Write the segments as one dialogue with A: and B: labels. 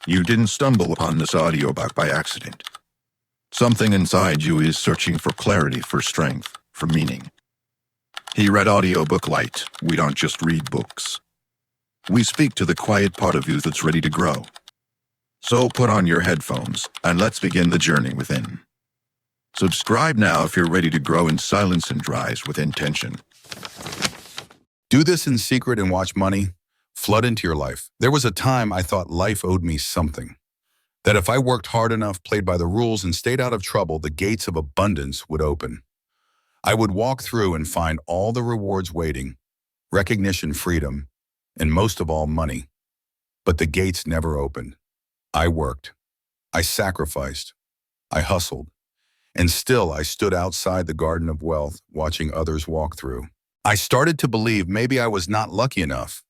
A: You didn't stumble upon this audiobook by accident. Something inside you is searching for clarity, for strength, for meaning. Here at Audiobook Light, we don't just read books. We speak to the quiet part of you that's ready to grow. So put on your headphones, and let's begin the journey within. Subscribe now if you're ready to grow in silence and rise with intention.
B: Do this in secret and watch money flood into your life. There was a time I thought life owed me something. That if I worked hard enough, played by the rules, and stayed out of trouble, the gates of abundance would open. I would walk through and find all the rewards waiting, recognition, freedom, and most of all, money. But the gates never opened. I worked. I sacrificed. I hustled. And still I stood outside the garden of wealth, watching others walk through. I started to believe maybe I was not lucky enough.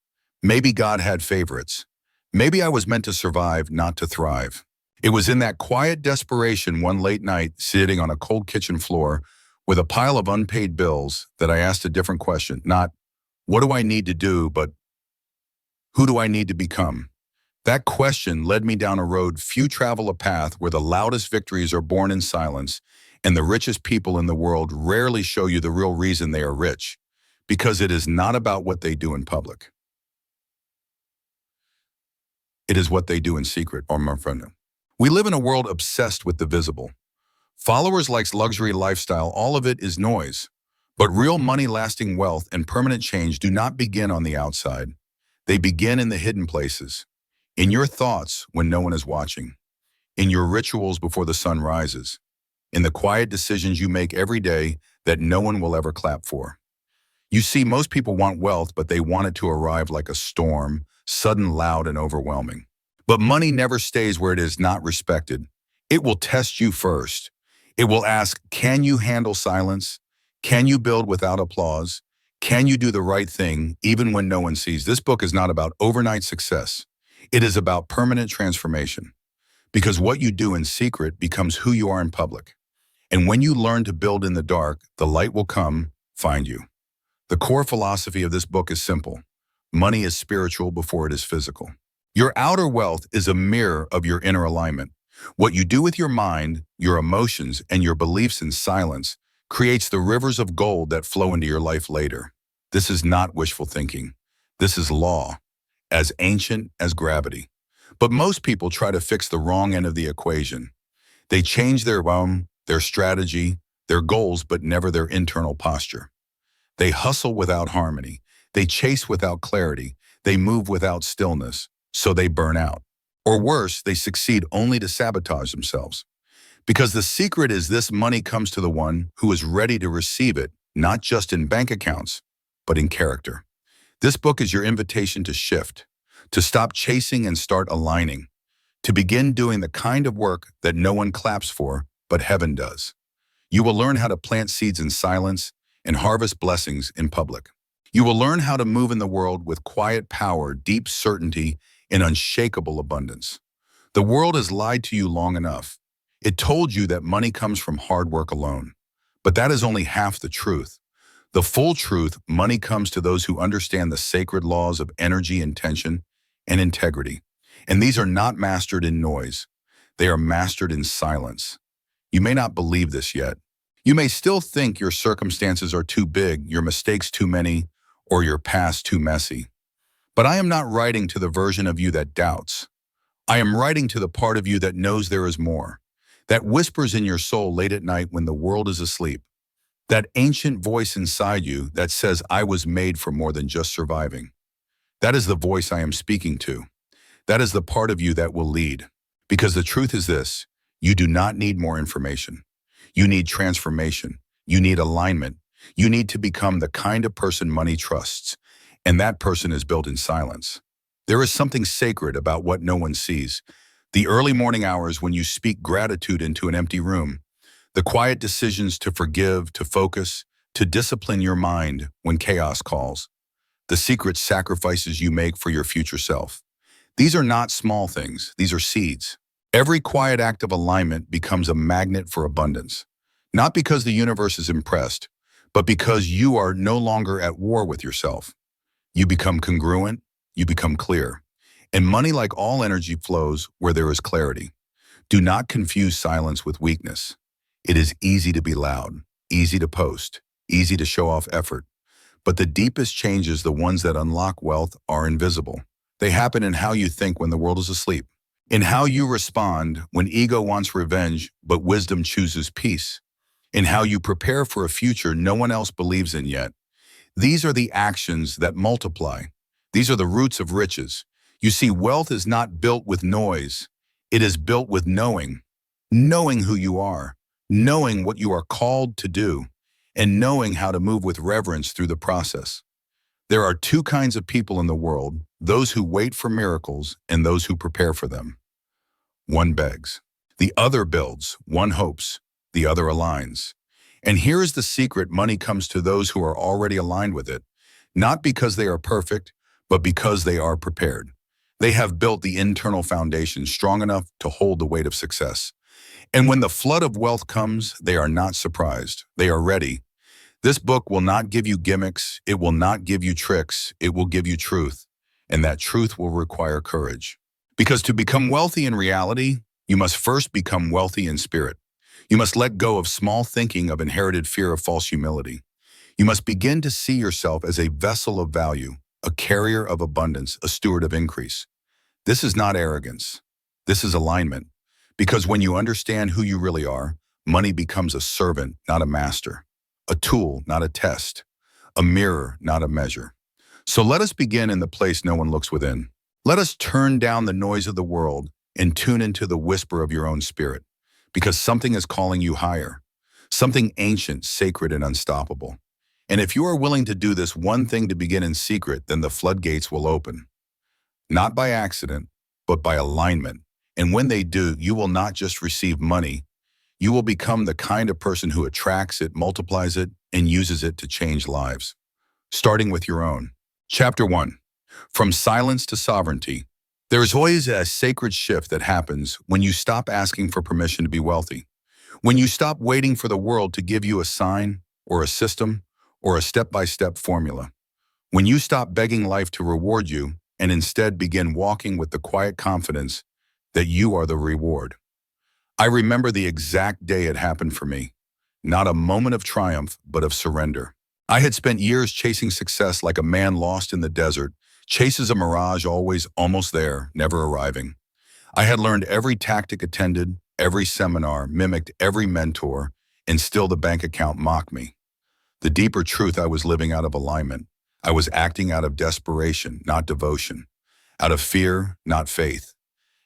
B: Maybe God had favorites. Maybe I was meant to survive, not to thrive. It was in that quiet desperation one late night, sitting on a cold kitchen floor with a pile of unpaid bills, that I asked a different question. Not, what do I need to do, but who do I need to become? That question led me down a road few travel, a path where the loudest victories are born in silence, and the richest people in the world rarely show you the real reason they are rich, because it is not about what they do in public. It is what they do in secret, or my friend. We live in a world obsessed with the visible. Followers likes luxury lifestyle, all of it is noise. But real money, lasting wealth, and permanent change do not begin on the outside. They begin in the hidden places. In your thoughts when no one is watching. In your rituals before the sun rises. In the quiet decisions you make every day that no one will ever clap for. You see, most people want wealth, but they want it to arrive like a storm, sudden, loud, and overwhelming. But money never stays where it is not respected. It will test you first. It will ask, can you handle silence? Can you build without applause? Can you do the right thing even when no one sees? This book is not about overnight success. It is about permanent transformation. Because what you do in secret becomes who you are in public. And when you learn to build in the dark, the light will come, find you. The core philosophy of this book is simple. Money is spiritual before it is physical. Your outer wealth is a mirror of your inner alignment. What you do with your mind, your emotions, and your beliefs in silence creates the rivers of gold that flow into your life later. This is not wishful thinking. This is law, as ancient as gravity. But most people try to fix the wrong end of the equation. They change their strategy, their goals, but never their internal posture. They hustle without harmony. They chase without clarity. They move without stillness, so they burn out. Or worse, they succeed only to sabotage themselves. Because the secret is this: money comes to the one who is ready to receive it, not just in bank accounts, but in character. This book is your invitation to shift, to stop chasing and start aligning, to begin doing the kind of work that no one claps for, but heaven does. You will learn how to plant seeds in silence and harvest blessings in public. You will learn how to move in the world with quiet power, deep certainty, and unshakable abundance. The world has lied to you long enough. It told you that money comes from hard work alone. But that is only half the truth. The full truth: money comes to those who understand the sacred laws of energy, intention, and integrity. And these are not mastered in noise. They are mastered in silence. You may not believe this yet. You may still think your circumstances are too big, your mistakes too many, or your past too messy. But I am not writing to the version of you that doubts. I am writing to the part of you that knows there is more, that whispers in your soul late at night when the world is asleep. That ancient voice inside you that says, I was made for more than just surviving. That is the voice I am speaking to. That is the part of you that will lead. Because the truth is this: you do not need more information. You need transformation. You need alignment. You need to become the kind of person money trusts. And that person is built in silence. There is something sacred about what no one sees. The early morning hours when you speak gratitude into an empty room. The quiet decisions to forgive, to focus, to discipline your mind when chaos calls. The secret sacrifices you make for your future self. These are not small things. These are seeds. Every quiet act of alignment becomes a magnet for abundance. Not because the universe is impressed, but because you are no longer at war with yourself. You become congruent, you become clear. And money, like all energy, flows where there is clarity. Do not confuse silence with weakness. It is easy to be loud, easy to post, easy to show off effort. But the deepest changes, the ones that unlock wealth, are invisible. They happen in how you think when the world is asleep, in how you respond when ego wants revenge but wisdom chooses peace, in how you prepare for a future no one else believes in yet. These are the actions that multiply. These are the roots of riches. You see, wealth is not built with noise. It is built with knowing. Knowing who you are, knowing what you are called to do, and knowing how to move with reverence through the process. There are two kinds of people in the world, those who wait for miracles and those who prepare for them. One begs. The other builds. One hopes. The other aligns. And here is the secret: money comes to those who are already aligned with it, not because they are perfect, but because they are prepared. They have built the internal foundation strong enough to hold the weight of success. And when the flood of wealth comes, they are not surprised. They are ready. This book will not give you gimmicks. It will not give you tricks. It will give you truth. And that truth will require courage. Because to become wealthy in reality, you must first become wealthy in spirit. You must let go of small thinking, of inherited fear, of false humility. You must begin to see yourself as a vessel of value, a carrier of abundance, a steward of increase. This is not arrogance. This is alignment. Because when you understand who you really are, money becomes a servant, not a master, a tool, not a test, a mirror, not a measure. So let us begin in the place no one looks within. Let us turn down the noise of the world and tune into the whisper of your own spirit, because something is calling you higher, something ancient, sacred, and unstoppable. And if you are willing to do this one thing to begin in secret, then the floodgates will open. Not by accident, but by alignment. And when they do, you will not just receive money, you will become the kind of person who attracts it, multiplies it, and uses it to change lives. Starting with your own. Chapter 1. From Silence to Sovereignty. There is always a sacred shift that happens when you stop asking for permission to be wealthy. When you stop waiting for the world to give you a sign, or a system, or a step-by-step formula. When you stop begging life to reward you and instead begin walking with the quiet confidence that you are the reward. I remember the exact day it happened for me. Not a moment of triumph, but of surrender. I had spent years chasing success like a man lost in the desert, chases a mirage, always almost there, never arriving. I had learned every tactic, attended every seminar, mimicked every mentor, and still the bank account mocked me. The deeper truth: I was living out of alignment. I was acting out of desperation, not devotion, out of fear, not faith.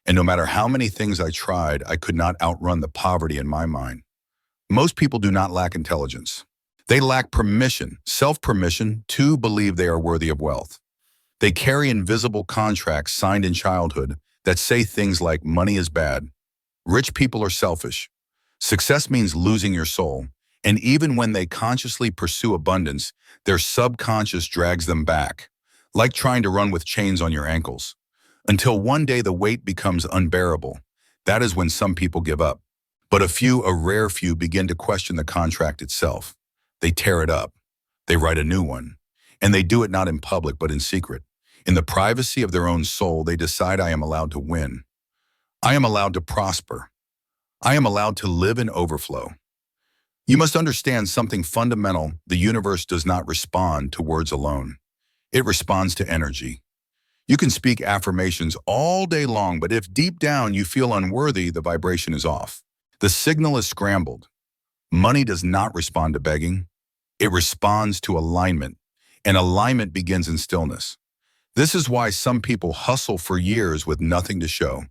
B: And no matter how many things I tried, I could not outrun the poverty in my mind. Most people do not lack intelligence. They lack permission, self-permission, to believe they are worthy of wealth. They carry invisible contracts signed in childhood that say things like money is bad, rich people are selfish, success means losing your soul, and even when they consciously pursue abundance, their subconscious drags them back, like trying to run with chains on your ankles. Until one day the weight becomes unbearable. That is when some people give up. But a rare few, begin to question the contract itself. They tear it up. They write a new one. And they do it not in public, but in secret. In the privacy of their own soul, they decide, I am allowed to win. I am allowed to prosper. I am allowed to live in overflow. You must understand something fundamental. The universe does not respond to words alone. It responds to energy. You can speak affirmations all day long, but if deep down you feel unworthy, the vibration is off. The signal is scrambled. Money does not respond to begging. It responds to alignment, and alignment begins in stillness. This is why some people hustle for years with nothing to show,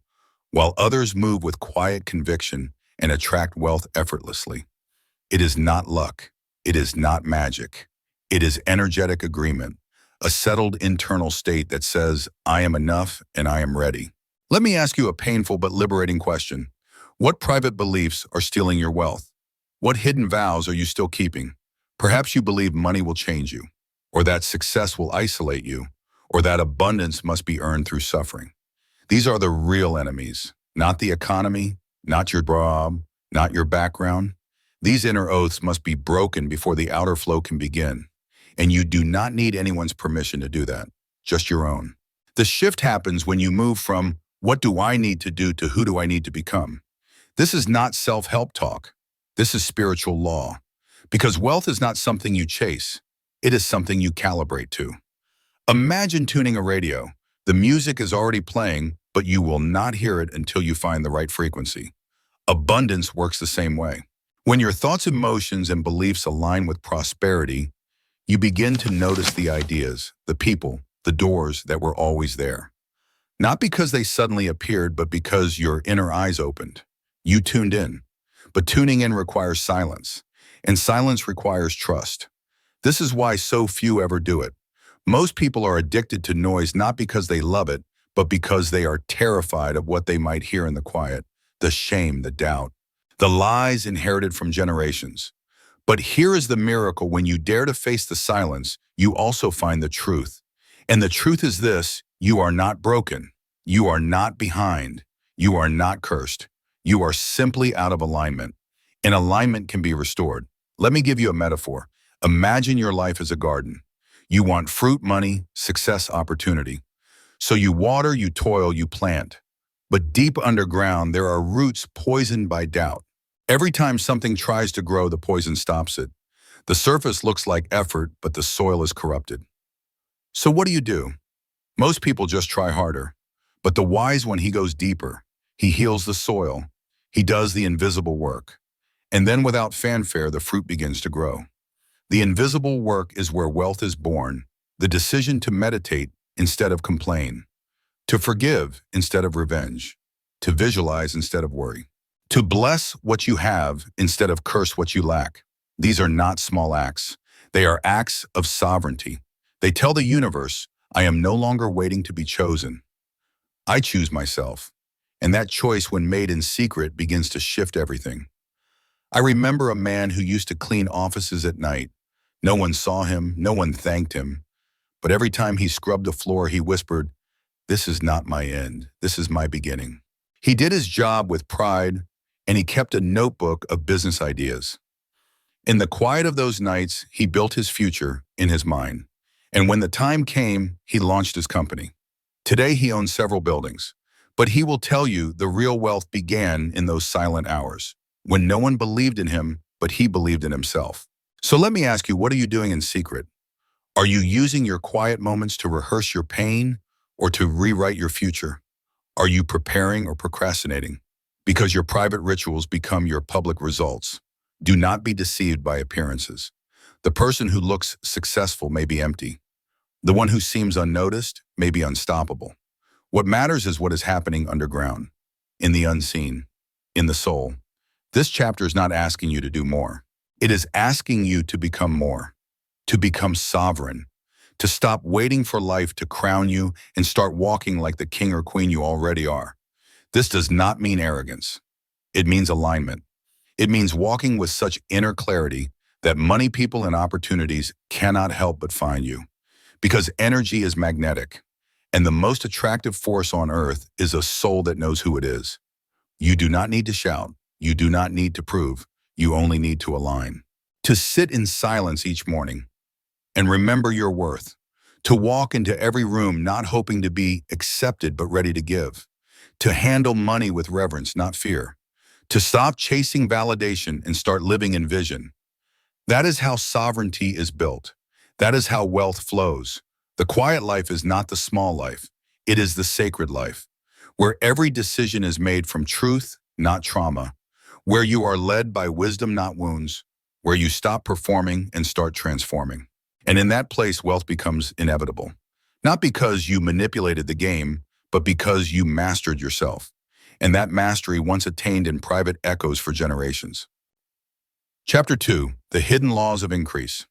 B: while others move with quiet conviction and attract wealth effortlessly. It is not luck. It is not magic. It is energetic agreement, a settled internal state that says, I am enough and I am ready. Let me ask you a painful but liberating question. What private beliefs are stealing your wealth? What hidden vows are you still keeping? Perhaps you believe money will change you, or that success will isolate you, or that abundance must be earned through suffering. These are the real enemies, not the economy, not your job, not your background. These inner oaths must be broken before the outer flow can begin. And you do not need anyone's permission to do that, just your own. The shift happens when you move from what do I need to do to who do I need to become. This is not self-help talk. This is spiritual law. Because wealth is not something you chase. It is something you calibrate to. Imagine tuning a radio. The music is already playing, but you will not hear it until you find the right frequency. Abundance works the same way. When your thoughts, emotions, and beliefs align with prosperity, you begin to notice the ideas, the people, the doors that were always there. Not because they suddenly appeared, but because your inner eyes opened. You tuned in. But tuning in requires silence, and silence requires trust. This is why so few ever do it. Most people are addicted to noise not because they love it, but because they are terrified of what they might hear in the quiet, the shame, the doubt, the lies inherited from generations. But here is the miracle: when you dare to face the silence, you also find the truth. And the truth is this: you are not broken. You are not behind. You are not cursed. You are simply out of alignment. And alignment can be restored. Let me give you a metaphor. Imagine your life as a garden. You want fruit, money, success, opportunity. So you water, you toil, you plant. But deep underground, there are roots poisoned by doubt. Every time something tries to grow, the poison stops it. The surface looks like effort, but the soil is corrupted. So what do? Most people just try harder. But the wise one, he goes deeper. He heals the soil. He does the invisible work. And then without fanfare, the fruit begins to grow. The invisible work is where wealth is born. The decision to meditate instead of complain. To forgive instead of revenge. To visualize instead of worry. To bless what you have instead of curse what you lack. These are not small acts. They are acts of sovereignty. They tell the universe, I am no longer waiting to be chosen. I choose myself. And that choice, when made in secret, begins to shift everything. I remember a man who used to clean offices at night. No one saw him, no one thanked him. But every time he scrubbed the floor, he whispered, this is not my end, this is my beginning. He did his job with pride, and he kept a notebook of business ideas. In the quiet of those nights, he built his future in his mind. And when the time came, he launched his company. Today, he owns several buildings. But he will tell you the real wealth began in those silent hours, when no one believed in him, but he believed in himself. So let me ask you, what are you doing in secret? Are you using your quiet moments to rehearse your pain or to rewrite your future? Are you preparing or procrastinating? Because your private rituals become your public results. Do not be deceived by appearances. The person who looks successful may be empty. The one who seems unnoticed may be unstoppable. What matters is what is happening underground, in the unseen, in the soul. This chapter is not asking you to do more. It is asking you to become more, to become sovereign, to stop waiting for life to crown you and start walking like the king or queen you already are. This does not mean arrogance. It means alignment. It means walking with such inner clarity that money, people, and opportunities cannot help but find you. Because energy is magnetic, and the most attractive force on earth is a soul that knows who it is. You do not need to shout. You do not need to prove. You only need to align. To sit in silence each morning and remember your worth. To walk into every room not hoping to be accepted but ready to give. To handle money with reverence, not fear. To stop chasing validation and start living in vision. That is how sovereignty is built. That is how wealth flows. The quiet life is not the small life. It is the sacred life, where every decision is made from truth, not trauma, where you are led by wisdom, not wounds, where you stop performing and start transforming. And in that place, wealth becomes inevitable. Not because you manipulated the game, but because you mastered yourself. And that mastery once attained in private echoes for generations. Chapter 2, The Hidden Laws of Increase.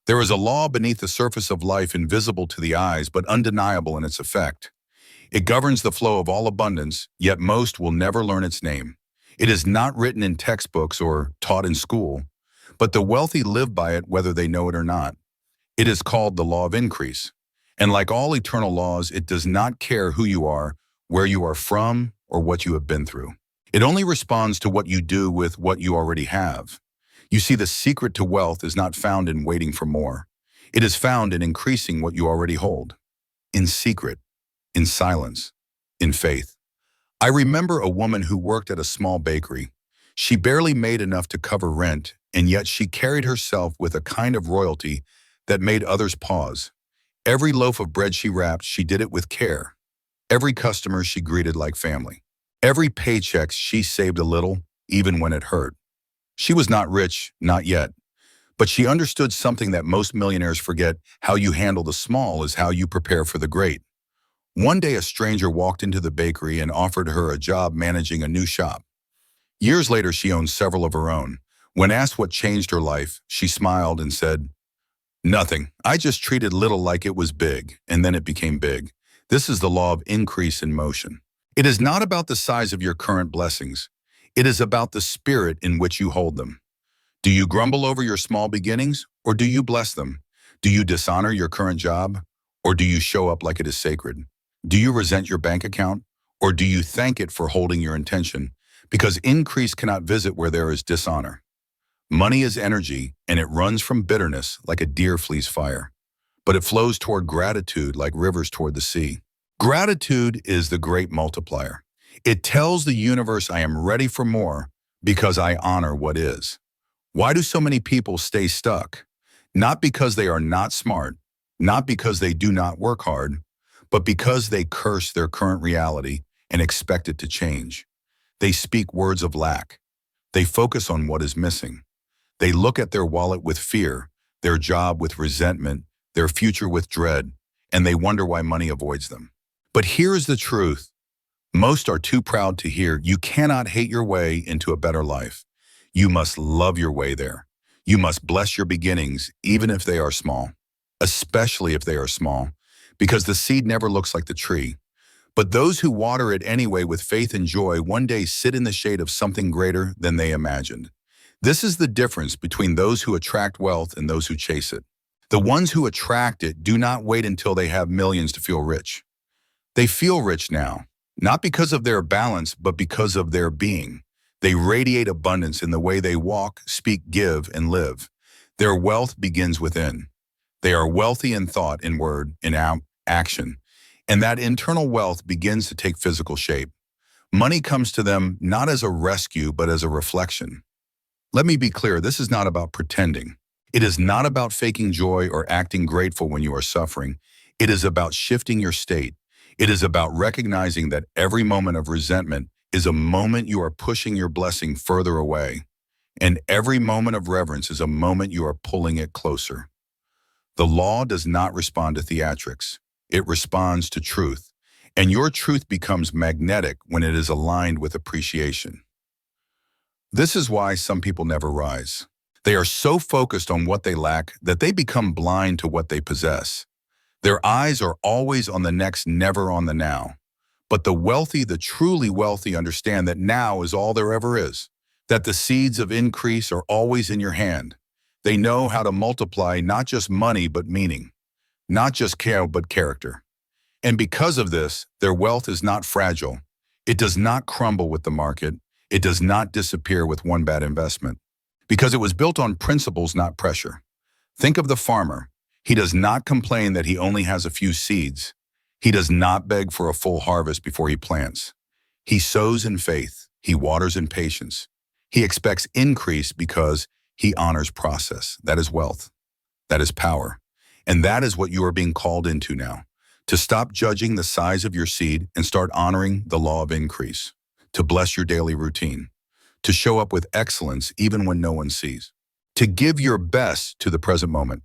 B: There is a law beneath the surface of life, invisible to the eyes, but undeniable in its effect. It governs the flow of all abundance, yet most will never learn its name. It is not written in textbooks or taught in school, but the wealthy live by it whether they know it or not. It is called the law of increase. And like all eternal laws, it does not care who you are, where you are from, or what you have been through. It only responds to what you do with what you already have. You see, the secret to wealth is not found in waiting for more. It is found in increasing what you already hold. In secret. in silence, in faith. I remember a woman who worked at a small bakery. She barely made enough to cover rent, and yet she carried herself with a kind of royalty that made others pause. Every loaf of bread she wrapped, she did it with care. Every customer she greeted like family. Every paycheck she saved a little, even when it hurt. She was not rich, not yet, but she understood something that most millionaires forget: how you handle the small is how you prepare for the great. One day a stranger walked into the bakery and offered her a job managing a new shop. Years later, she owned several of her own. When asked what changed her life, she smiled and said, "Nothing. I just treated little like it was big, and then it became big." This is the law of increase in motion. It is not about the size of your current blessings. It is about the spirit in which you hold them. Do you grumble over your small beginnings, or do you bless them? Do you dishonor your current job, or do you show up like it is sacred? Do you resent your bank account, or do you thank it for holding your intention? Because increase cannot visit where there is dishonor. Money is energy, and it runs from bitterness like a deer flees fire. But it flows toward gratitude like rivers toward the sea. Gratitude is the great multiplier. It tells the universe, I am ready for more because I honor what is. Why do so many people stay stuck? Not because they are not smart, not because they do not work hard, but because they curse their current reality and expect it to change. They speak words of lack. They focus on what is missing. They look at their wallet with fear, their job with resentment, their future with dread, and they wonder why money avoids them. But here is the truth. Most are too proud to hear: you cannot hate your way into a better life. You must love your way there. You must bless your beginnings, even if they are small, especially if they are small, because the seed never looks like the tree. But those who water it anyway with faith and joy one day sit in the shade of something greater than they imagined. This is the difference between those who attract wealth and those who chase it. The ones who attract it do not wait until they have millions to feel rich. They feel rich now, not because of their balance, but because of their being. They radiate abundance in the way they walk, speak, give, and live. Their wealth begins within. They are wealthy in thought, in word, in action. And that internal wealth begins to take physical shape. Money comes to them not as a rescue, but as a reflection. Let me be clear, this is not about pretending. It is not about faking joy or acting grateful when you are suffering. It is about shifting your state. It is about recognizing that every moment of resentment is a moment you are pushing your blessing further away. And every moment of reverence is a moment you are pulling it closer. The law does not respond to theatrics. It responds to truth. And your truth becomes magnetic when it is aligned with appreciation. This is why some people never rise. They are so focused on what they lack that they become blind to what they possess. Their eyes are always on the next, never on the now. But the wealthy, the truly wealthy, understand that now is all there ever is, that the seeds of increase are always in your hand. They know how to multiply not just money, but meaning, not just care, but character. And because of this, their wealth is not fragile. It does not crumble with the market. It does not disappear with one bad investment, because it was built on principles, not pressure. Think of the farmer. He does not complain that he only has a few seeds. He does not beg for a full harvest before he plants. He sows in faith. He waters in patience. He expects increase because he honors process. That is wealth. That is power. And that is what you are being called into now. To stop judging the size of your seed and start honoring the law of increase. To bless your daily routine. To show up with excellence even when no one sees. To give your best to the present moment.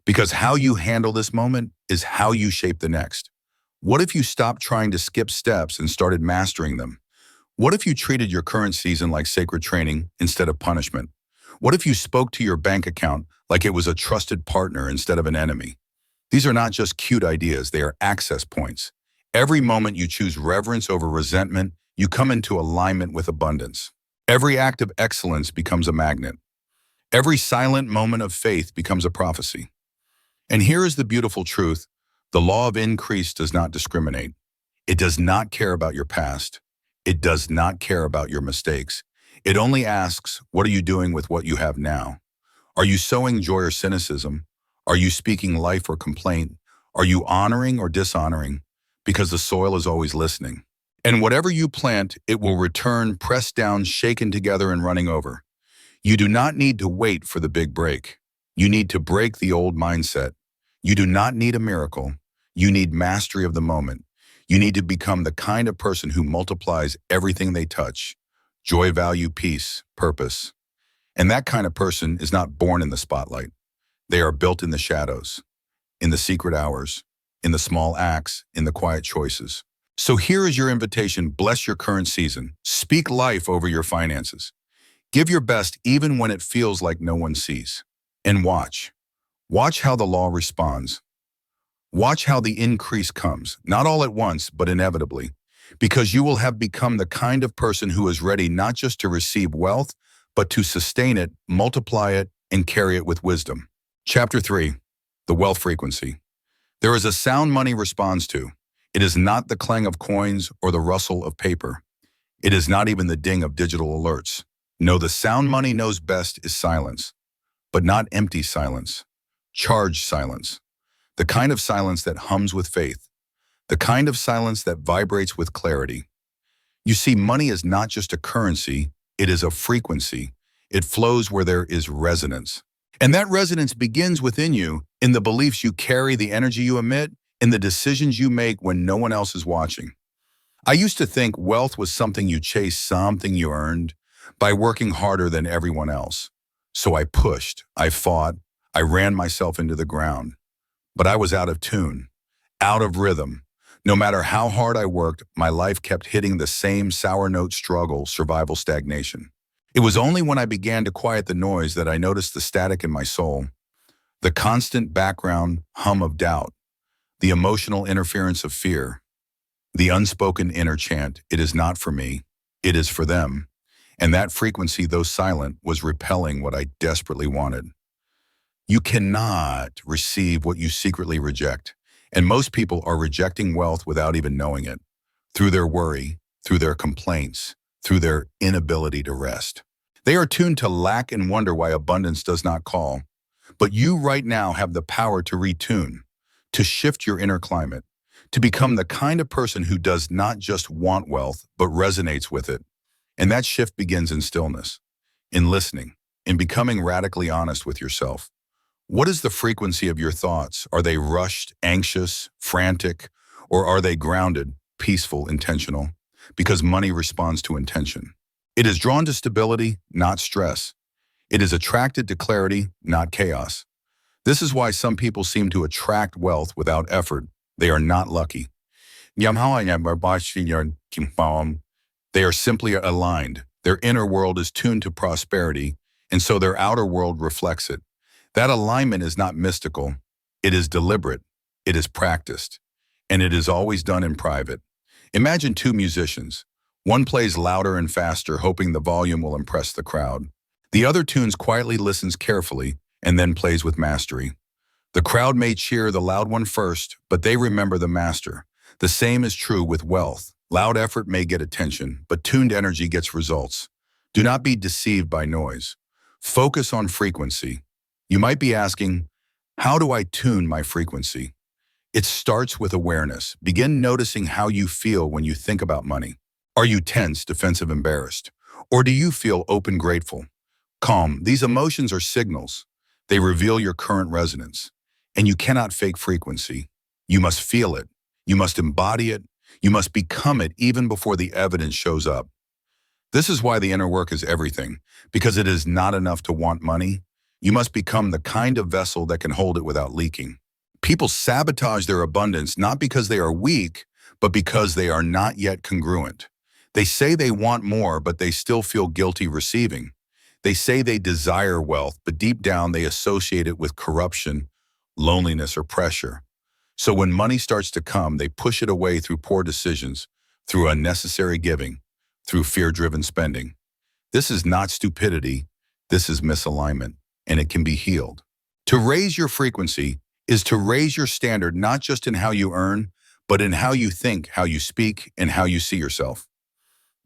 B: Because how you handle this moment is how you shape the next. What if you stopped trying to skip steps and started mastering them? What if you treated your current season like sacred training instead of punishment? What if you spoke to your bank account like it was a trusted partner instead of an enemy? These are not just cute ideas, they are access points. Every moment you choose reverence over resentment, you come into alignment with abundance. Every act of excellence becomes a magnet. Every silent moment of faith becomes a prophecy. And here is the beautiful truth. The law of increase does not discriminate. It does not care about your past. It does not care about your mistakes. It only asks, what are you doing with what you have now? Are you sowing joy or cynicism? Are you speaking life or complaint? Are you honoring or dishonoring? because the soil is always listening. And whatever you plant, it will return pressed down, shaken together, and running over. You do not need to wait for the big break. You need to break the old mindset. You do not need a miracle. You need mastery of the moment. You need to become the kind of person who multiplies everything they touch. Joy, value, peace, purpose. And that kind of person is not born in the spotlight. They are built in the shadows, in the secret hours, in the small acts, in the quiet choices. So here is your invitation. Bless your current season. Speak life over your finances. Give your best even when it feels like no one sees. And watch. Watch how the law responds. Watch how the increase comes, not all at once, but inevitably, because you will have become the kind of person who is ready not just to receive wealth, but to sustain it, multiply it, and carry it with wisdom. Chapter 3. The Wealth Frequency. There is a sound money responds to. It is not the clang of coins or the rustle of paper. It is not even the ding of digital alerts. No, the sound money knows best is silence, but not empty silence. Charged silence. The kind of silence that hums with faith. The kind of silence that vibrates with clarity. You see, money is not just a currency, it is a frequency. It flows where there is resonance. And that resonance begins within you, in the beliefs you carry, the energy you emit, in the decisions you make when no one else is watching. I used to think wealth was something you chased, something you earned, by working harder than everyone else. So I pushed, I fought, I ran myself into the ground. But I was out of tune, out of rhythm. No matter how hard I worked, my life kept hitting the same sour note struggle, survival stagnation. It was only when I began to quiet the noise that I noticed the static in my soul, the constant background hum of doubt, the emotional interference of fear, the unspoken inner chant, "It is not for me, it is for them." And that frequency, though silent, was repelling what I desperately wanted. You cannot receive what you secretly reject. And most people are rejecting wealth without even knowing it, through their worry, through their complaints, through their inability to rest. They are tuned to lack and wonder why abundance does not call. But you right now have the power to retune, to shift your inner climate, to become the kind of person who does not just want wealth, but resonates with it. And that shift begins in stillness, in listening, in becoming radically honest with yourself. What is the frequency of your thoughts? Are they rushed, anxious, frantic, or are they grounded, peaceful, intentional? Because money responds to intention. It is drawn to stability, not stress. It is attracted to clarity, not chaos. This is why some people seem to attract wealth without effort. They are not lucky. They are simply aligned. Their inner world is tuned to prosperity, and so their outer world reflects it. That alignment is not mystical. It is deliberate. It is practiced. And it is always done in private. Imagine two musicians. One plays louder and faster, hoping the volume will impress the crowd. The other tunes quietly, listens carefully, and then plays with mastery. The crowd may cheer the loud one first, but they remember the master. The same is true with wealth. Loud effort may get attention, but tuned energy gets results. Do not be deceived by noise. Focus on frequency. You might be asking, how do I tune my frequency? It starts with awareness. Begin noticing how you feel when you think about money. Are you tense, defensive, embarrassed? Or do you feel open, grateful? Calm. These emotions are signals. They reveal your current resonance. And you cannot fake frequency. You must feel it. You must embody it. You must become it even before the evidence shows up. This is why the inner work is everything, because it is not enough to want money. You must become the kind of vessel that can hold it without leaking. People sabotage their abundance not because they are weak, but because they are not yet congruent. They say they want more, but they still feel guilty receiving. They say they desire wealth, but deep down they associate it with corruption, loneliness, or pressure. So when money starts to come, they push it away through poor decisions, through unnecessary giving, through fear-driven spending. This is not stupidity. This is misalignment, and it can be healed. To raise your frequency is to raise your standard not just in how you earn, but in how you think, how you speak, and how you see yourself.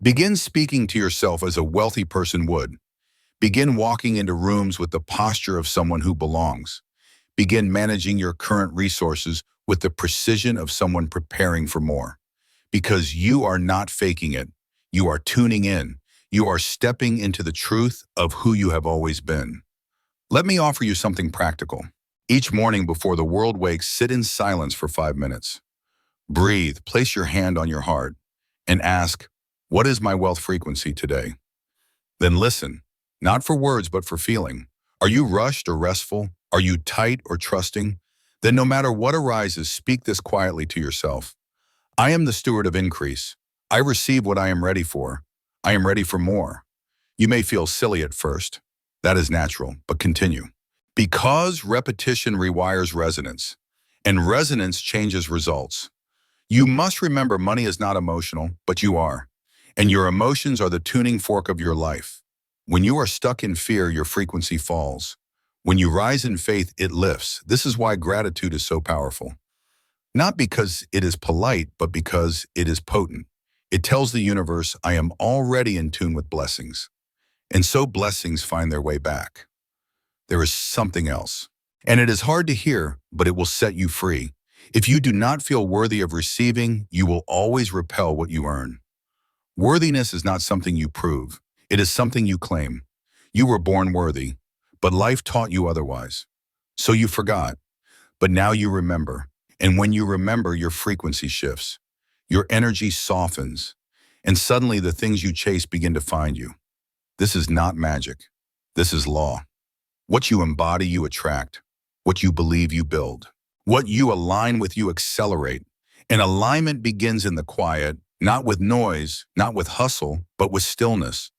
B: Begin speaking to yourself as a wealthy person would. Begin walking into rooms with the posture of someone who belongs. Begin managing your current resources with the precision of someone preparing for more. Because you are not faking it. You are tuning in. You are stepping into the truth of who you have always been. Let me offer you something practical. Each morning before the world wakes, sit in silence for 5 minutes. Breathe, place your hand on your heart, and ask, what is my wealth frequency today? Then listen, not for words, but for feeling. Are you rushed or restful? Are you tight or trusting? Then no matter what arises, speak this quietly to yourself. I am the steward of increase. I receive what I am ready for. I am ready for more. You may feel silly at first. That is natural, but continue. Because repetition rewires resonance, and resonance changes results. You must remember money is not emotional, but you are. And your emotions are the tuning fork of your life. When you are stuck in fear, your frequency falls. When you rise in faith, it lifts. This is why gratitude is so powerful. Not because it is polite, but because it is potent. It tells the universe, I am already in tune with blessings. And so blessings find their way back. There is something else. And it is hard to hear, but it will set you free. If you do not feel worthy of receiving, you will always repel what you earn. Worthiness is not something you prove. It is something you claim. You were born worthy, but life taught you otherwise. So you forgot, but now you remember. And when you remember, your frequency shifts. Your energy softens, and suddenly the things you chase begin to find you. This is not magic. This is law. What you embody, you attract. What you believe, you build. What you align with, you accelerate. And alignment begins in the quiet, not with noise, not with hustle, but with stillness.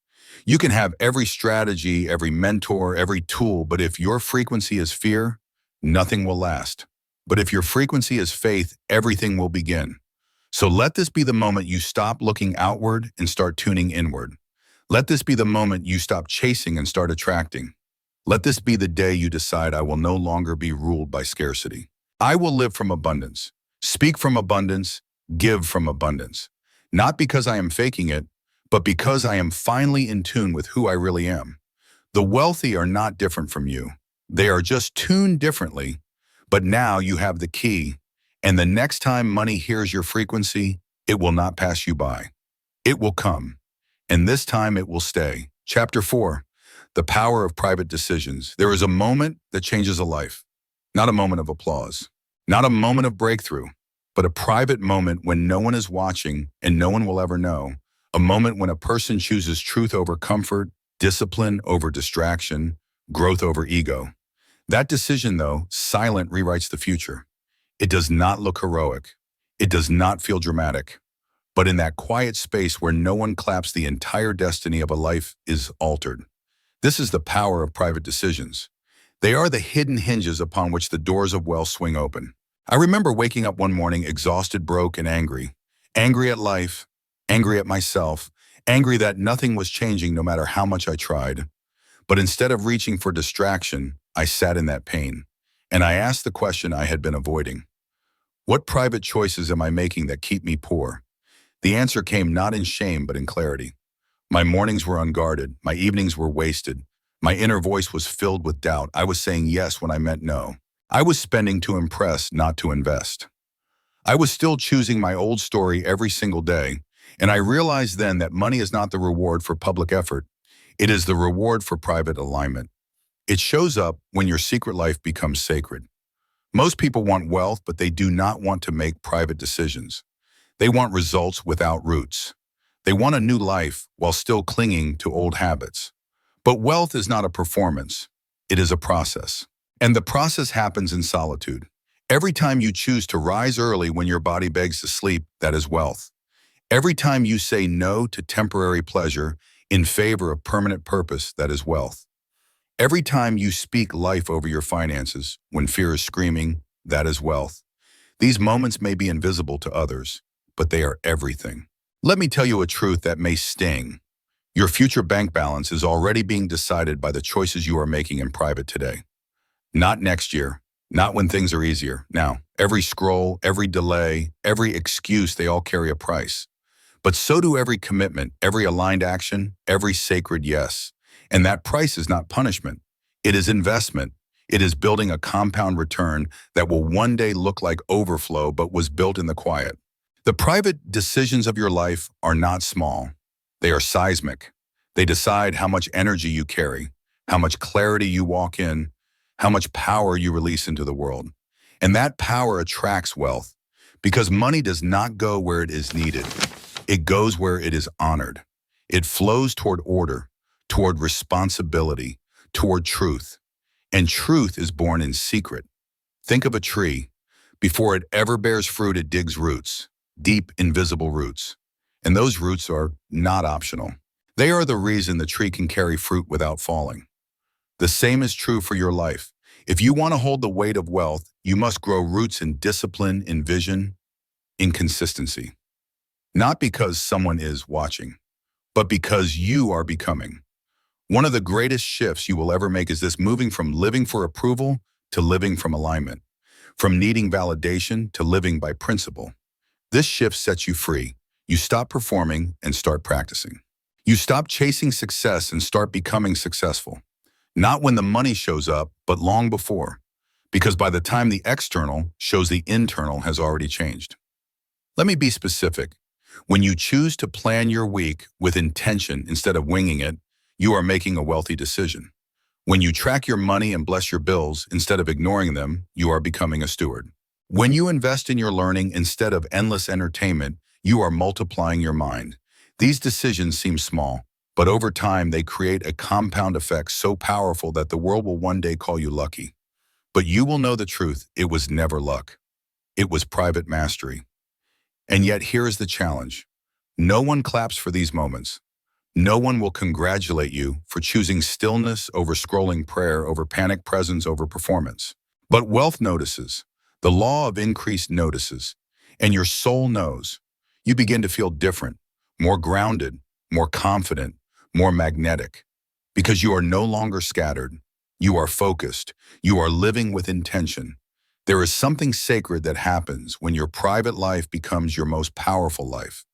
B: You can have every strategy, every mentor, every tool, but if your frequency is fear, nothing will last. But if your frequency is faith, everything will begin. So let this be the moment you stop looking outward and start tuning inward. Let this be the moment you stop chasing and start attracting. Let this be the day you decide, I will no longer be ruled by scarcity. I will live from abundance, speak from abundance, give from abundance. Not because I am faking it, but because I am finally in tune with who I really am. The wealthy are not different from you. They are just tuned differently. But now you have the key, and the next time money hears your frequency, it will not pass you by. It will come, and this time it will stay. Chapter 4, the power of private decisions. There is a moment that changes a life, not a moment of applause, not a moment of breakthrough, but a private moment when no one is watching and no one will ever know. A moment when a person chooses truth over comfort, discipline over distraction, growth over ego. That decision, though, silent, rewrites the future. It does not look heroic. It does not feel dramatic. But in that quiet space where no one claps, the entire destiny of a life is altered. This is the power of private decisions. They are the hidden hinges upon which the doors of wealth swing open. I remember waking up one morning exhausted, broke, and angry. Angry at life, angry at myself, angry that nothing was changing no matter how much I tried. But instead of reaching for distraction, I sat in that pain. And I asked the question I had been avoiding. What private choices am I making that keep me poor? The answer came not in shame, but in clarity. My mornings were unguarded. My evenings were wasted. My inner voice was filled with doubt. I was saying yes when I meant no. I was spending to impress, not to invest. I was still choosing my old story every single day. And I realized then that money is not the reward for public effort. It is the reward for private alignment. It shows up when your secret life becomes sacred. Most people want wealth, but they do not want to make private decisions. They want results without roots. They want a new life while still clinging to old habits. But wealth is not a performance. It is a process. And the process happens in solitude. Every time you choose to rise early when your body begs to sleep, that is wealth. Every time you say no to temporary pleasure in favor of permanent purpose, that is wealth. Every time you speak life over your finances when fear is screaming, that is wealth. These moments may be invisible to others, but they are everything. Let me tell you a truth that may sting. Your future bank balance is already being decided by the choices you are making in private today. Not next year, not when things are easier. Now, every scroll, every delay, every excuse, they all carry a price. But so do every commitment, every aligned action, every sacred yes. And that price is not punishment. It is investment. It is building a compound return that will one day look like overflow but was built in the quiet. The private decisions of your life are not small. They are seismic. They decide how much energy you carry, how much clarity you walk in, how much power you release into the world. And that power attracts wealth because money does not go where it is needed. It goes where it is honored. It flows toward order, toward responsibility, toward truth. And truth is born in secret. Think of a tree. Before it ever bears fruit, it digs roots, deep, invisible roots. And those roots are not optional. They are the reason the tree can carry fruit without falling. The same is true for your life. If you want to hold the weight of wealth, you must grow roots in discipline, in vision, in consistency. Not because someone is watching, but because you are becoming. One of the greatest shifts you will ever make is this: moving from living for approval to living from alignment, from needing validation to living by principle. This shift sets you free. You stop performing and start practicing. You stop chasing success and start becoming successful. Not when the money shows up, but long before. Because by the time the external shows, the internal has already changed. Let me be specific. When you choose to plan your week with intention instead of winging it, you are making a wealthy decision. When you track your money and bless your bills instead of ignoring them, you are becoming a steward. When you invest in your learning instead of endless entertainment, you are multiplying your mind. These decisions seem small, but over time they create a compound effect so powerful that the world will one day call you lucky. But you will know the truth: it was never luck. It was private mastery. And yet here is the challenge. No one claps for these moments. No one will congratulate you for choosing stillness over scrolling, prayer over panic, presence over performance. But wealth notices. The law of increase notices. And your soul knows. You begin to feel different, more grounded, more confident, more magnetic. Because you are no longer scattered. You are focused. You are living with intention. There is something sacred that happens when your private life becomes your most powerful life.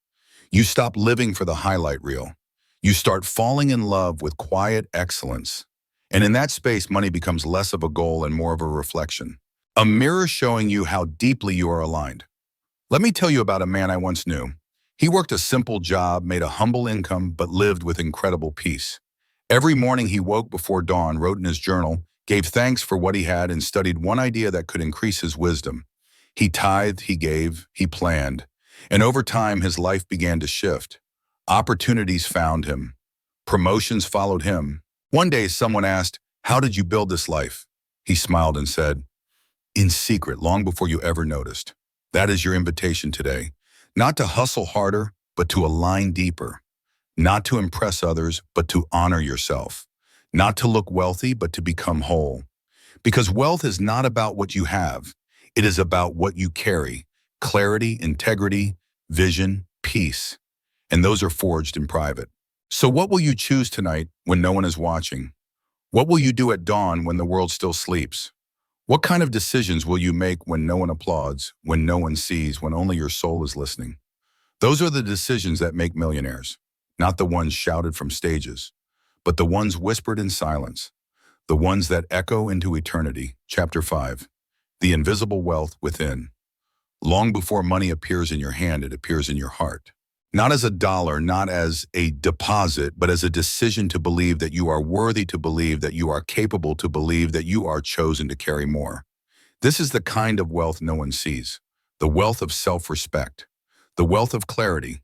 B: You stop living for the highlight reel. You start falling in love with quiet excellence. And in that space, money becomes less of a goal and more of a reflection. A mirror showing you how deeply you are aligned. Let me tell you about a man I once knew. He worked a simple job, made a humble income, but lived with incredible peace. Every morning he woke before dawn, wrote in his journal, gave thanks for what he had, and studied one idea that could increase his wisdom. He tithed, he gave, he planned. And over time, his life began to shift. Opportunities found him. Promotions followed him. One day, someone asked, "How did you build this life?" He smiled and said, "In secret, long before you ever noticed." That is your invitation today. Not to hustle harder, but to align deeper. Not to impress others, but to honor yourself. Not to look wealthy, but to become whole. Because wealth is not about what you have. It is about what you carry. Clarity, integrity, vision, peace. And those are forged in private. So what will you choose tonight when no one is watching? What will you do at dawn when the world still sleeps? What kind of decisions will you make when no one applauds, when no one sees, when only your soul is listening? Those are the decisions that make millionaires, not the ones shouted from stages, but the ones whispered in silence, the ones that echo into eternity. Chapter 5, The Invisible Wealth Within. Long before money appears in your hand, it appears in your heart. Not as a dollar, not as a deposit, but as a decision to believe that you are worthy, to believe that you are capable, to believe that you are chosen to carry more. This is the kind of wealth no one sees. The wealth of self-respect. The wealth of clarity.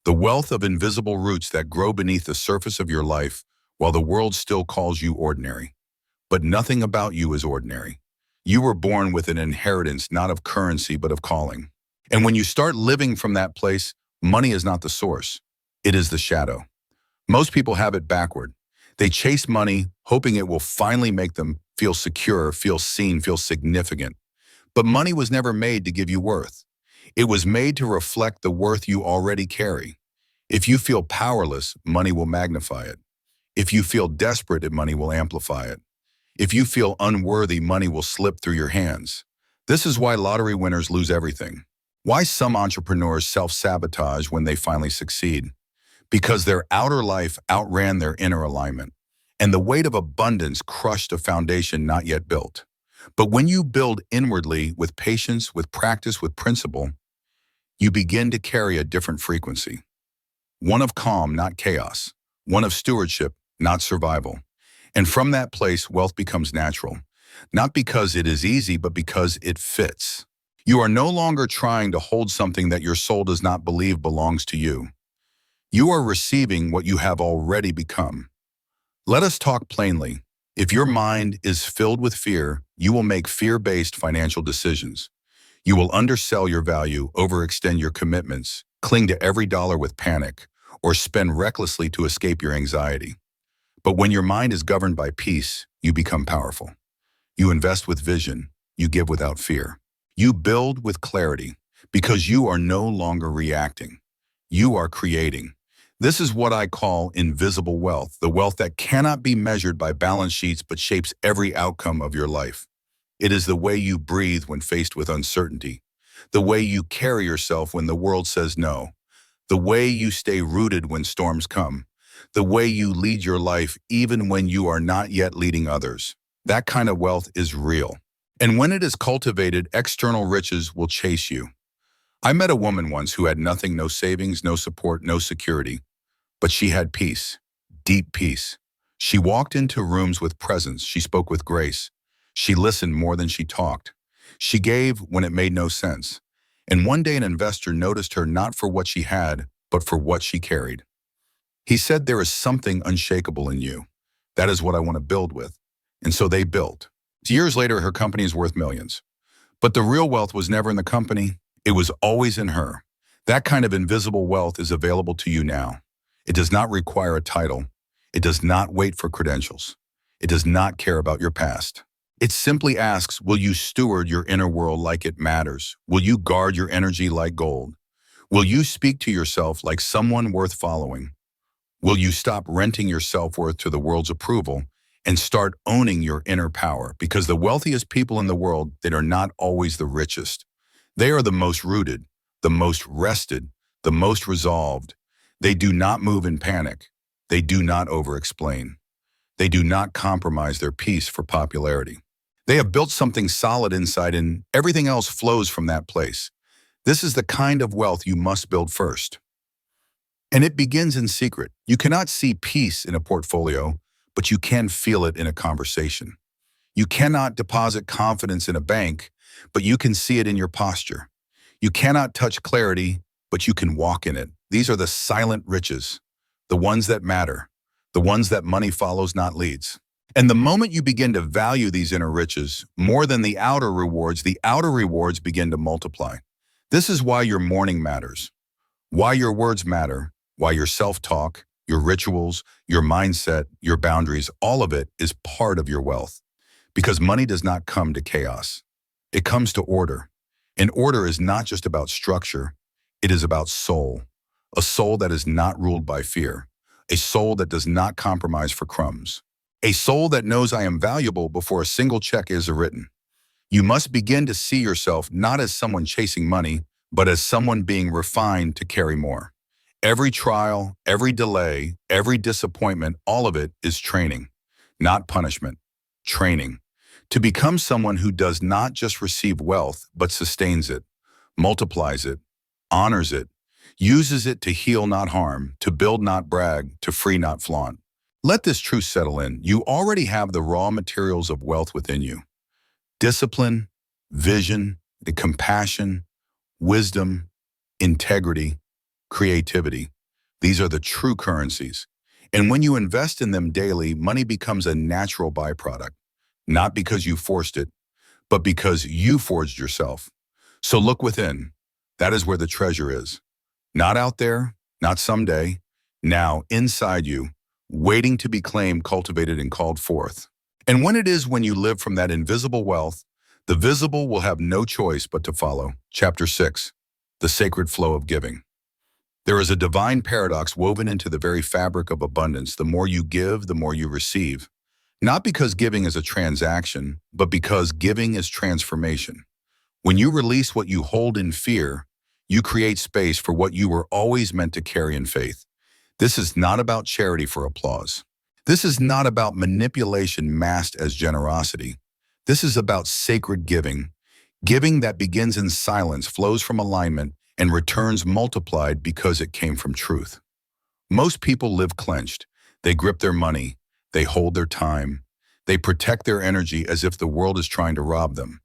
B: The wealth of invisible roots that grow beneath the surface of your life while the world still calls you ordinary. But nothing about you is ordinary. You were born with an inheritance not of currency but of calling. And when you start living from that place, money is not the source. It is the shadow. Most people have it backward. They chase money, hoping it will finally make them feel secure, feel seen, feel significant. But money was never made to give you worth. It was made to reflect the worth you already carry. If you feel powerless, money will magnify it. If you feel desperate, money will amplify it. If you feel unworthy, money will slip through your hands. This is why lottery winners lose everything. Why some entrepreneurs self-sabotage when they finally succeed. Because their outer life outran their inner alignment. and the weight of abundance crushed a foundation not yet built. But when you build inwardly with patience, with practice, with principle, you begin to carry a different frequency. One of calm, not chaos. One of stewardship, not survival. And from that place, wealth becomes natural. Not because it is easy, but because it fits. You are no longer trying to hold something that your soul does not believe belongs to you. You are receiving what you have already become. Let us talk plainly. If your mind is filled with fear, you will make fear-based financial decisions. You will undersell your value, overextend your commitments, cling to every dollar with panic, or spend recklessly to escape your anxiety. But when your mind is governed by peace, you become powerful. You invest with vision. You give without fear. You build with clarity because you are no longer reacting. You are creating. This is what I call invisible wealth, the wealth that cannot be measured by balance sheets but shapes every outcome of your life. It is the way you breathe when faced with uncertainty, the way you carry yourself when the world says no, the way you stay rooted when storms come, the way you lead your life even when you are not yet leading others. That kind of wealth is real. And when it is cultivated, external riches will chase you. I met a woman once who had nothing, no savings, no support, no security. But she had peace, deep peace. She walked into rooms with presence. She spoke with grace. She listened more than she talked. She gave when it made no sense. And one day an investor noticed her not for what she had, but for what she carried. He said, "There is something unshakable in you. That is what I want to build with." And so they built. Years later, her company is worth millions. But the real wealth was never in the company. It was always in her. That kind of invisible wealth is available to you now. It does not require a title. It does not wait for credentials. It does not care about your past. It simply asks, will you steward your inner world like it matters? Will you guard your energy like gold? Will you speak to yourself like someone worth following? Will you stop renting your self-worth to the world's approval and start owning your inner power? Because the wealthiest people in the world, they are not always the richest. They are the most rooted, the most rested, the most resolved. They do not move in panic. They do not over-explain. They do not compromise their peace for popularity. They have built something solid inside and everything else flows from that place. This is the kind of wealth you must build first. And it begins in secret. You cannot see peace in a portfolio, but you can feel it in a conversation. You cannot deposit confidence in a bank, but you can see it in your posture. You cannot touch clarity, but you can walk in it. These are the silent riches, the ones that matter, the ones that money follows, not leads. And the moment you begin to value these inner riches more than the outer rewards begin to multiply. This is why your morning matters, why your words matter, why your self-talk, your rituals, your mindset, your boundaries, all of it is part of your wealth. Because money does not come to chaos. It comes to order. And order is not just about structure. It is about soul. A soul that is not ruled by fear. A soul that does not compromise for crumbs. A soul that knows I am valuable before a single check is written. You must begin to see yourself not as someone chasing money, but as someone being refined to carry more. Every trial, every delay, every disappointment, all of it is training, not punishment. Training. To become someone who does not just receive wealth, but sustains it, multiplies it, honors it, uses it to heal, not harm, to build, not brag, to free, not flaunt. Let this truth settle in. You already have the raw materials of wealth within you. Discipline, vision, compassion, wisdom, integrity, creativity. These are the true currencies. And when you invest in them daily, money becomes a natural byproduct, not because you forced it, but because you forged yourself. So look within. That is where the treasure is. Not out there, not someday, now inside you, waiting to be claimed, cultivated, and called forth. And when you live from that invisible wealth, the visible will have no choice but to follow. Chapter 6, the sacred flow of giving. There is a divine paradox woven into the very fabric of abundance. The more you give, the more you receive. Not because giving is a transaction, but because giving is transformation. When you release what you hold in fear, you create space for what you were always meant to carry in faith. This is not about charity for applause. This is not about manipulation masked as generosity. This is about sacred giving. Giving that begins in silence, flows from alignment, and returns multiplied because it came from truth. Most people live clenched. They grip their money. They hold their time. They protect their energy as if the world is trying to rob them.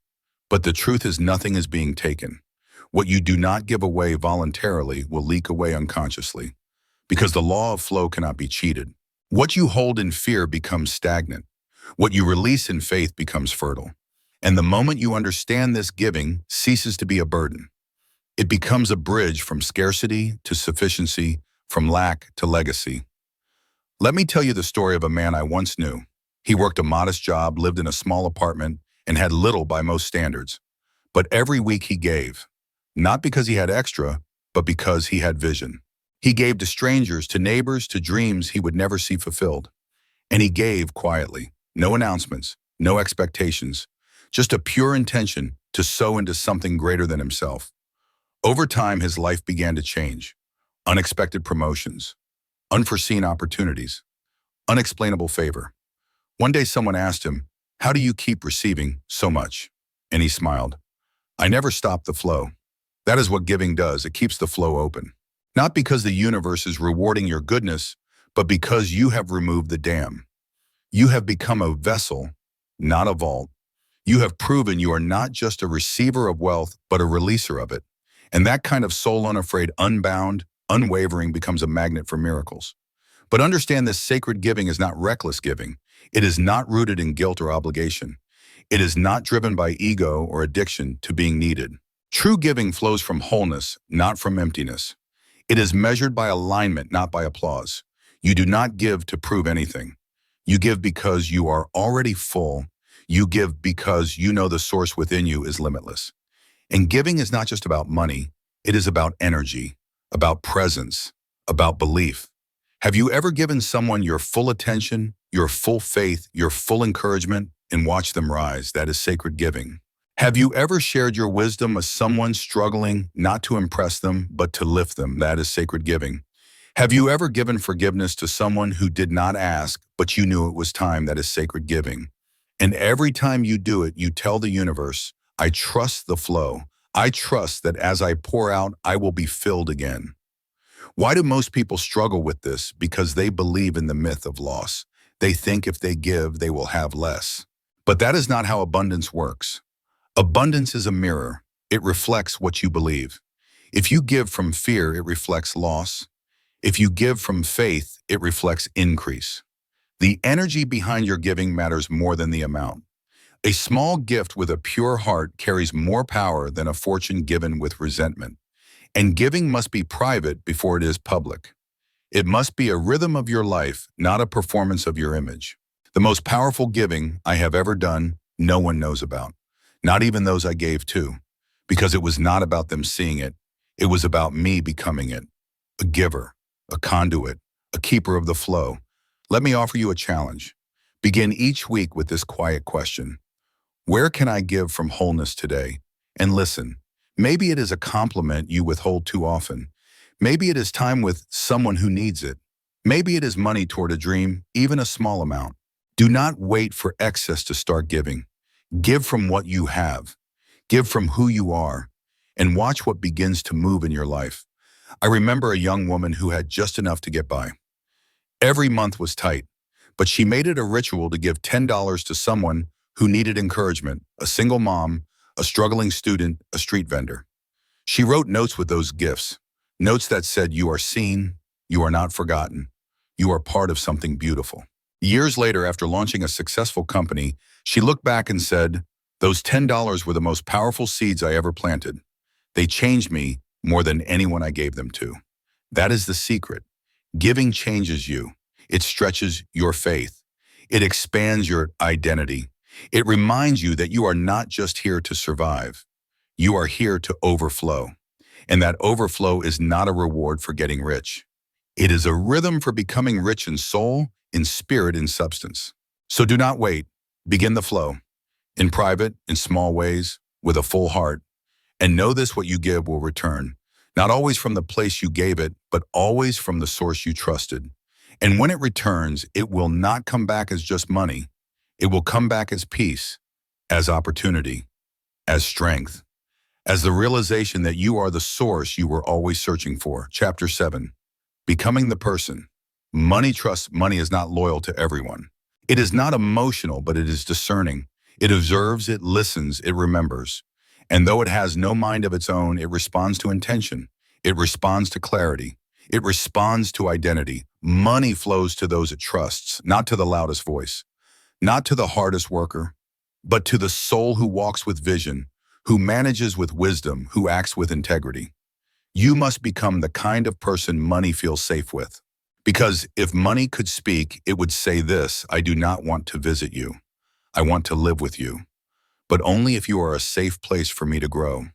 B: But the truth is nothing is being taken. What you do not give away voluntarily will leak away unconsciously, because the law of flow cannot be cheated. What you hold in fear becomes stagnant. What you release in faith becomes fertile. And the moment you understand this, giving ceases to be a burden. It becomes a bridge from scarcity to sufficiency, from lack to legacy. Let me tell you the story of a man I once knew. He worked a modest job, lived in a small apartment, and had little by most standards. But every week he gave, not because he had extra, but because he had vision. He gave to strangers, to neighbors, to dreams he would never see fulfilled. And he gave quietly, no announcements, no expectations, just a pure intention to sow into something greater than himself. Over time, his life began to change. Unexpected promotions, unforeseen opportunities, unexplainable favor. One day someone asked him, "How do you keep receiving so much?" And he smiled. "I never stop the flow." That is what giving does. It keeps the flow open. Not because the universe is rewarding your goodness, but because you have removed the dam. You have become a vessel, not a vault. You have proven you are not just a receiver of wealth, but a releaser of it. And that kind of soul unafraid, unbound, unwavering becomes a magnet for miracles. But understand this: sacred giving is not reckless giving. It is not rooted in guilt or obligation. It is not driven by ego or addiction to being needed. True giving flows from wholeness, not from emptiness. It is measured by alignment, not by applause. You do not give to prove anything. You give because you are already full. You give because you know the source within you is limitless. And giving is not just about money. It is about energy, about presence, about belief. Have you ever given someone your full attention, your full faith, your full encouragement, and watched them rise? That is sacred giving. Have you ever shared your wisdom with someone struggling, not to impress them, but to lift them? That is sacred giving. Have you ever given forgiveness to someone who did not ask, but you knew it was time? That is sacred giving. And every time you do it, you tell the universe, "I trust the flow. I trust that as I pour out, I will be filled again." Why do most people struggle with this? Because they believe in the myth of loss. They think if they give, they will have less. But that is not how abundance works. Abundance is a mirror. It reflects what you believe. If you give from fear, it reflects loss. If you give from faith, it reflects increase. The energy behind your giving matters more than the amount. A small gift with a pure heart carries more power than a fortune given with resentment. And giving must be private before it is public. It must be a rhythm of your life, not a performance of your image. The most powerful giving I have ever done, no one knows about. Not even those I gave to, because it was not about them seeing it. It was about me becoming it. A giver, a conduit, a keeper of the flow. Let me offer you a challenge. Begin each week with this quiet question: where can I give from wholeness today? And listen, maybe it is a compliment you withhold too often. Maybe it is time with someone who needs it. Maybe it is money toward a dream, even a small amount. Do not wait for excess to start giving. Give from what you have. Give from who you are. And watch what begins to move in your life. I remember a young woman who had just enough to get by. Every month was tight, but she made it a ritual to give $10 to someone who needed encouragement: a single mom, a struggling student, a street vendor. She wrote notes with those gifts, notes that said, "You are seen, you are not forgotten, you are part of something beautiful." Years later, after launching a successful company, she looked back and said, "Those $10 were the most powerful seeds I ever planted. They changed me more than anyone I gave them to." That is the secret. Giving changes you. It stretches your faith. It expands your identity. It reminds you that you are not just here to survive. You are here to overflow. And that overflow is not a reward for getting rich. It is a rhythm for becoming rich in soul, in spirit, in substance. So do not wait. Begin the flow. In private, in small ways, with a full heart. And know this: what you give will return. Not always from the place you gave it, but always from the source you trusted. And when it returns, it will not come back as just money. It will come back as peace, as opportunity, as strength, as the realization that you are the source you were always searching for. Chapter 7. Becoming the person. Money trusts money is not loyal to everyone. It is not emotional, but it is discerning. It observes, it listens, it remembers. And though it has no mind of its own, it responds to intention. It responds to clarity. It responds to identity. Money flows to those it trusts, not to the loudest voice, not to the hardest worker, but to the soul who walks with vision, who manages with wisdom, who acts with integrity. You must become the kind of person money feels safe with. Because if money could speak, it would say this: I do not want to visit you. I want to live with you, but only if you are a safe place for me to grow.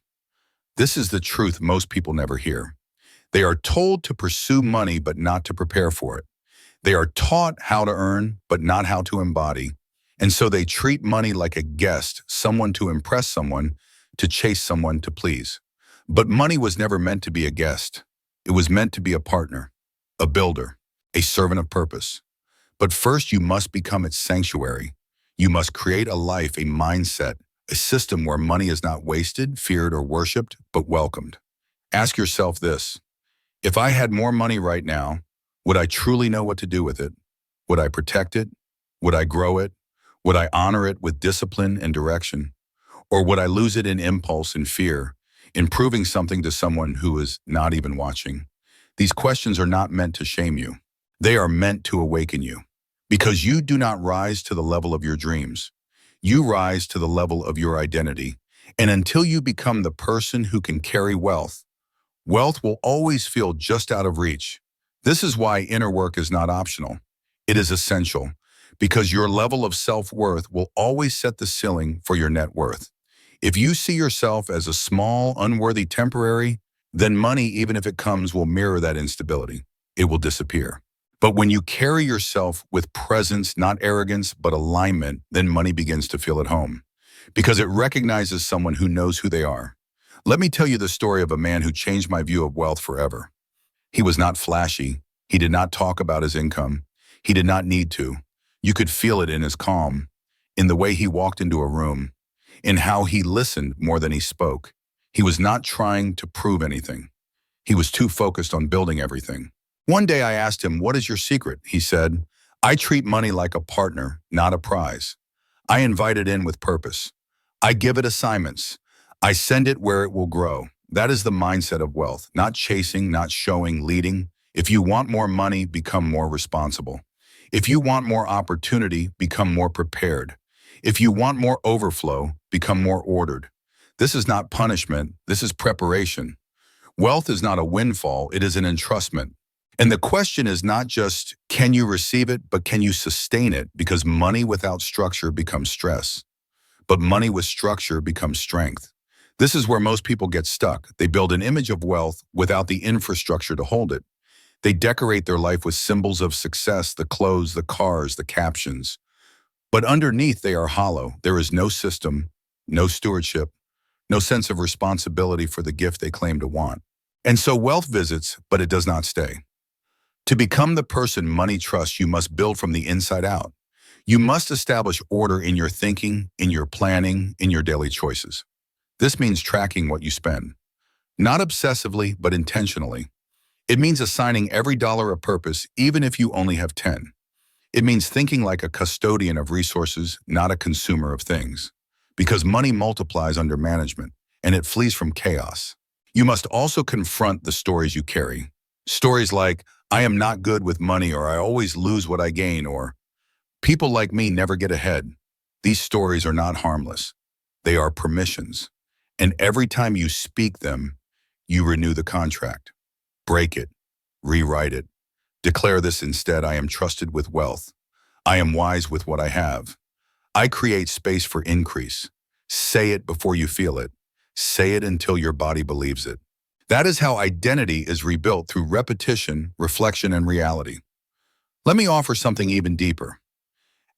B: This is the truth most people never hear. They are told to pursue money, but not to prepare for it. They are taught how to earn, but not how to embody. And so they treat money like a guest, someone to impress someone, to chase someone to please. But money was never meant to be a guest. It was meant to be a partner, a builder, a servant of purpose. But first you must become its sanctuary. You must create a life, a mindset, a system where money is not wasted, feared, or worshipped, but welcomed. Ask yourself this: if I had more money right now, would I truly know what to do with it? Would I protect it? Would I grow it? Would I honor it with discipline and direction? Or would I lose it in impulse and fear, in proving something to someone who is not even watching? These questions are not meant to shame you. They are meant to awaken you. Because you do not rise to the level of your dreams. You rise to the level of your identity. And until you become the person who can carry wealth, wealth will always feel just out of reach. This is why inner work is not optional. It is essential, because your level of self-worth will always set the ceiling for your net worth. If you see yourself as a small, unworthy temporary, then money, even if it comes, will mirror that instability. It will disappear. But when you carry yourself with presence, not arrogance, but alignment, then money begins to feel at home, because it recognizes someone who knows who they are. Let me tell you the story of a man who changed my view of wealth forever. He was not flashy. He did not talk about his income. He did not need to. You could feel it in his calm, in the way he walked into a room, in how he listened more than he spoke. He was not trying to prove anything. He was too focused on building everything. One day I asked him, "What is your secret?" He said, "I treat money like a partner, not a prize. I invite it in with purpose. I give it assignments. I send it where it will grow." That is the mindset of wealth, not chasing, not showing, leading. If you want more money, become more responsible. If you want more opportunity, become more prepared. If you want more overflow, become more ordered. This is not punishment, this is preparation. Wealth is not a windfall, it is an entrustment. And the question is not just, can you receive it, but can you sustain it? Because money without structure becomes stress, but money with structure becomes strength. This is where most people get stuck. They build an image of wealth without the infrastructure to hold it. They decorate their life with symbols of success, the clothes, the cars, the captions. But underneath, they are hollow. There is no system, no stewardship, no sense of responsibility for the gift they claim to want. And so wealth visits, but it does not stay. To become the person money trusts, you must build from the inside out. You must establish order in your thinking, in your planning, in your daily choices. This means tracking what you spend, not obsessively, but intentionally. It means assigning every dollar a purpose, even if you only have 10. It means thinking like a custodian of resources, not a consumer of things. Because money multiplies under management, and it flees from chaos. You must also confront the stories you carry. Stories like, "I am not good with money," or "I always lose what I gain," or "people like me never get ahead." These stories are not harmless. They are permissions. And every time you speak them, you renew the contract. Break it. Rewrite it. Declare this instead: "I am trusted with wealth. I am wise with what I have. I create space for increase." Say it before you feel it. Say it until your body believes it. That is how identity is rebuilt, through repetition, reflection, and reality. Let me offer something even deeper.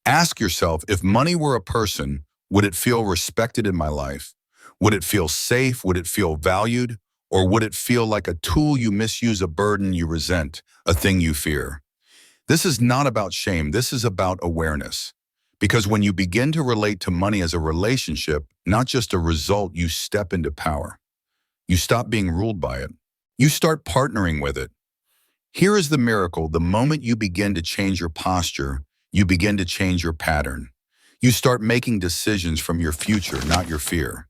B: Ask yourself, if money were a person, would it feel respected in my life? Would it feel safe? Would it feel valued? Or would it feel like a tool you misuse, a burden you resent, a thing you fear? This is not about shame. This is about awareness. Because when you begin to relate to money as a relationship, not just a result, you step into power. You stop being ruled by it. You start partnering with it. Here is the miracle. The moment you begin to change your posture, you begin to change your pattern. You start making decisions from your future, not your fear.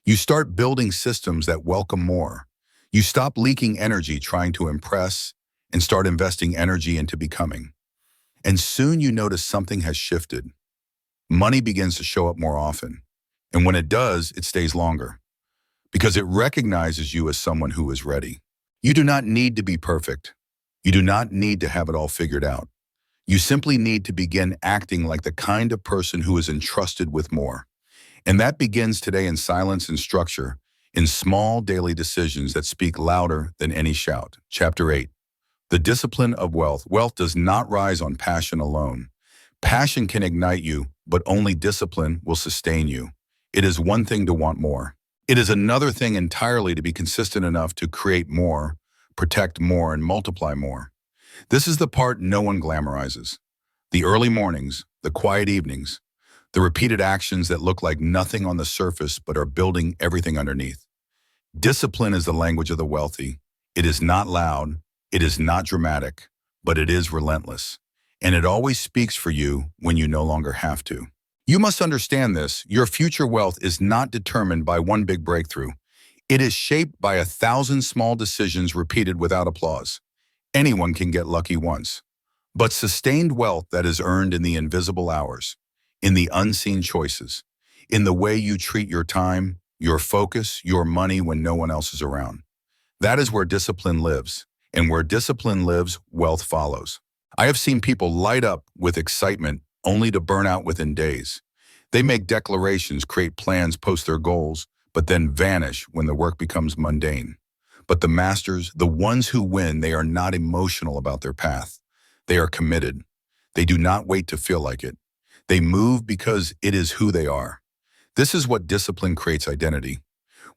B: You start building systems that welcome more. You stop leaking energy trying to impress and start investing energy into becoming. And soon you notice something has shifted. Money begins to show up more often. And when it does, it stays longer. Because it recognizes you as someone who is ready. You do not need to be perfect. You do not need to have it all figured out. You simply need to begin acting like the kind of person who is entrusted with more. And that begins today in silence and structure, in small daily decisions that speak louder than any shout. Chapter 8. The discipline of wealth. Wealth does not rise on passion alone. Passion can ignite you, but only discipline will sustain you. It is one thing to want more. It is another thing entirely to be consistent enough to create more, protect more, and multiply more. This is the part no one glamorizes. The early mornings, the quiet evenings, the repeated actions that look like nothing on the surface but are building everything underneath. Discipline is the language of the wealthy. It is not loud, it is not dramatic, but it is relentless. And it always speaks for you when you no longer have to. You must understand this. Your future wealth is not determined by one big breakthrough. It is shaped by 1,000 small decisions repeated without applause. Anyone can get lucky once. But sustained wealth that is earned in the invisible hours, in the unseen choices, in the way you treat your time, your focus, your money when no one else is around. That is where discipline lives. And where discipline lives, wealth follows. I have seen people light up with excitement only to burn out within days. They make declarations, create plans, post their goals, but then vanish when the work becomes mundane. But the masters, the ones who win, they are not emotional about their path. They are committed. They do not wait to feel like it. They move because it is who they are. This is what discipline creates identity.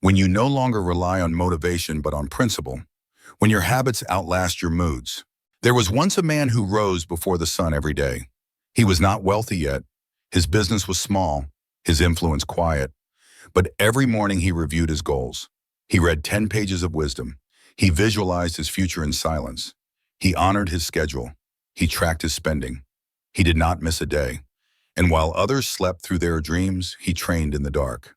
B: When you no longer rely on motivation but on principle. When your habits outlast your moods. There was once a man who rose before the sun every day. He was not wealthy yet. His business was small, his influence quiet. But every morning he reviewed his goals. He read 10 pages of wisdom. He visualized his future in silence. He honored his schedule. He tracked his spending. He did not miss a day. And while others slept through their dreams, he trained in the dark.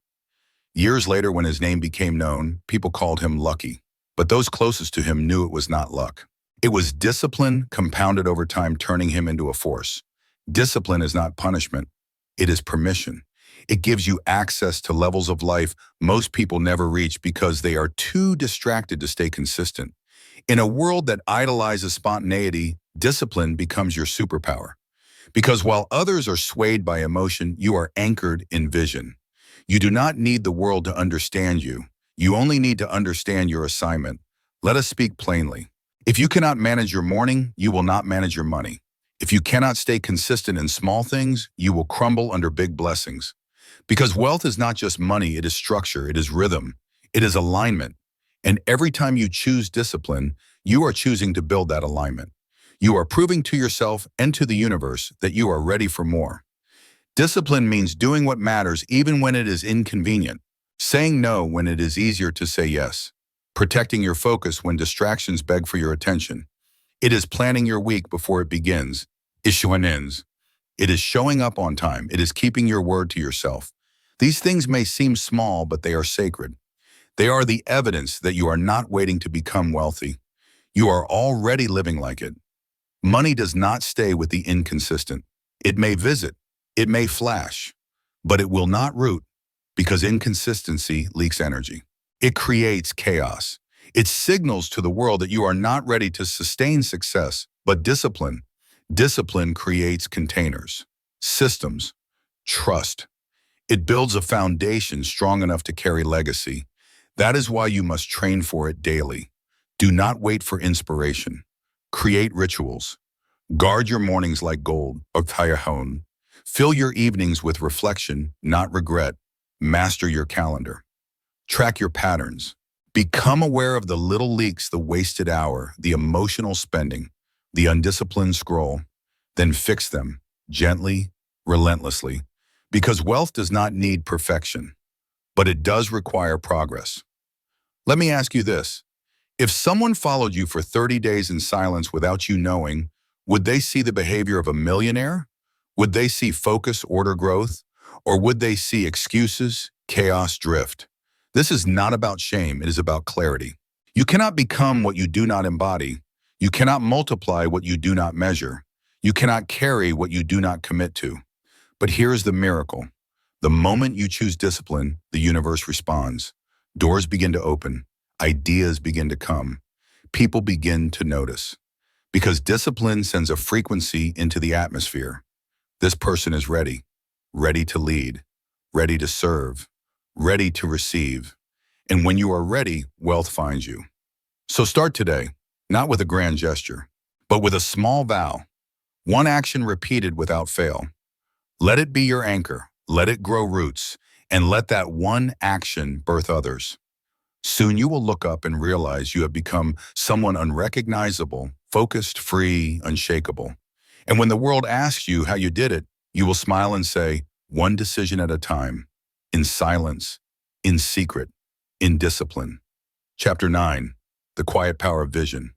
B: Years later, when his name became known, people called him lucky. But those closest to him knew it was not luck. It was discipline compounded over time, turning him into a force. Discipline is not punishment. It is permission. It gives you access to levels of life most people never reach because they are too distracted to stay consistent. In a world that idolizes spontaneity, discipline becomes your superpower. Because while others are swayed by emotion, you are anchored in vision. You do not need the world to understand you. You only need to understand your assignment. Let us speak plainly. If you cannot manage your morning, you will not manage your money. If you cannot stay consistent in small things, you will crumble under big blessings. Because wealth is not just money, it is structure, it is rhythm, it is alignment. And every time you choose discipline, you are choosing to build that alignment. You are proving to yourself and to the universe that you are ready for more. Discipline means doing what matters even when it is inconvenient, saying no when it is easier to say yes, protecting your focus when distractions beg for your attention. It is planning your week before it begins, issuing ends. It is showing up on time. It is keeping your word to yourself. These things may seem small, but they are sacred. They are the evidence that you are not waiting to become wealthy. You are already living like it. Money does not stay with the inconsistent. It may visit, it may flash, but it will not root because inconsistency leaks energy. It creates chaos. It signals to the world that you are not ready to sustain success, but discipline. Discipline creates containers, systems, trust. It builds a foundation strong enough to carry legacy. That is why you must train for it daily. Do not wait for inspiration. Create rituals. Guard your mornings like gold, or tayahon. Fill your evenings with reflection, not regret. Master your calendar. Track your patterns. Become aware of the little leaks, the wasted hour, the emotional spending. the undisciplined scroll, then fix them, gently, relentlessly, because wealth does not need perfection, but it does require progress. Let me ask you this. If someone followed you for 30 days in silence without you knowing, would they see the behavior of a millionaire? Would they see focus, order, growth? Or would they see excuses, chaos, drift? This is not about shame, it is about clarity. You cannot become what you do not embody. You cannot multiply what you do not measure. You cannot carry what you do not commit to. But here's the miracle. The moment you choose discipline, the universe responds. Doors begin to open. Ideas begin to come. People begin to notice. Because discipline sends a frequency into the atmosphere. This person is ready. Ready to lead. Ready to serve. Ready to receive. And when you are ready, wealth finds you. So start today, not with a grand gesture, but with a small vow. One action repeated without fail. Let it be your anchor. Let it grow roots. And let that one action birth others. Soon you will look up and realize you have become someone unrecognizable, focused, free, unshakable. And when the world asks you how you did it, you will smile and say, one decision at a time, in silence, in secret, in discipline. Chapter 9, The Quiet Power of Vision.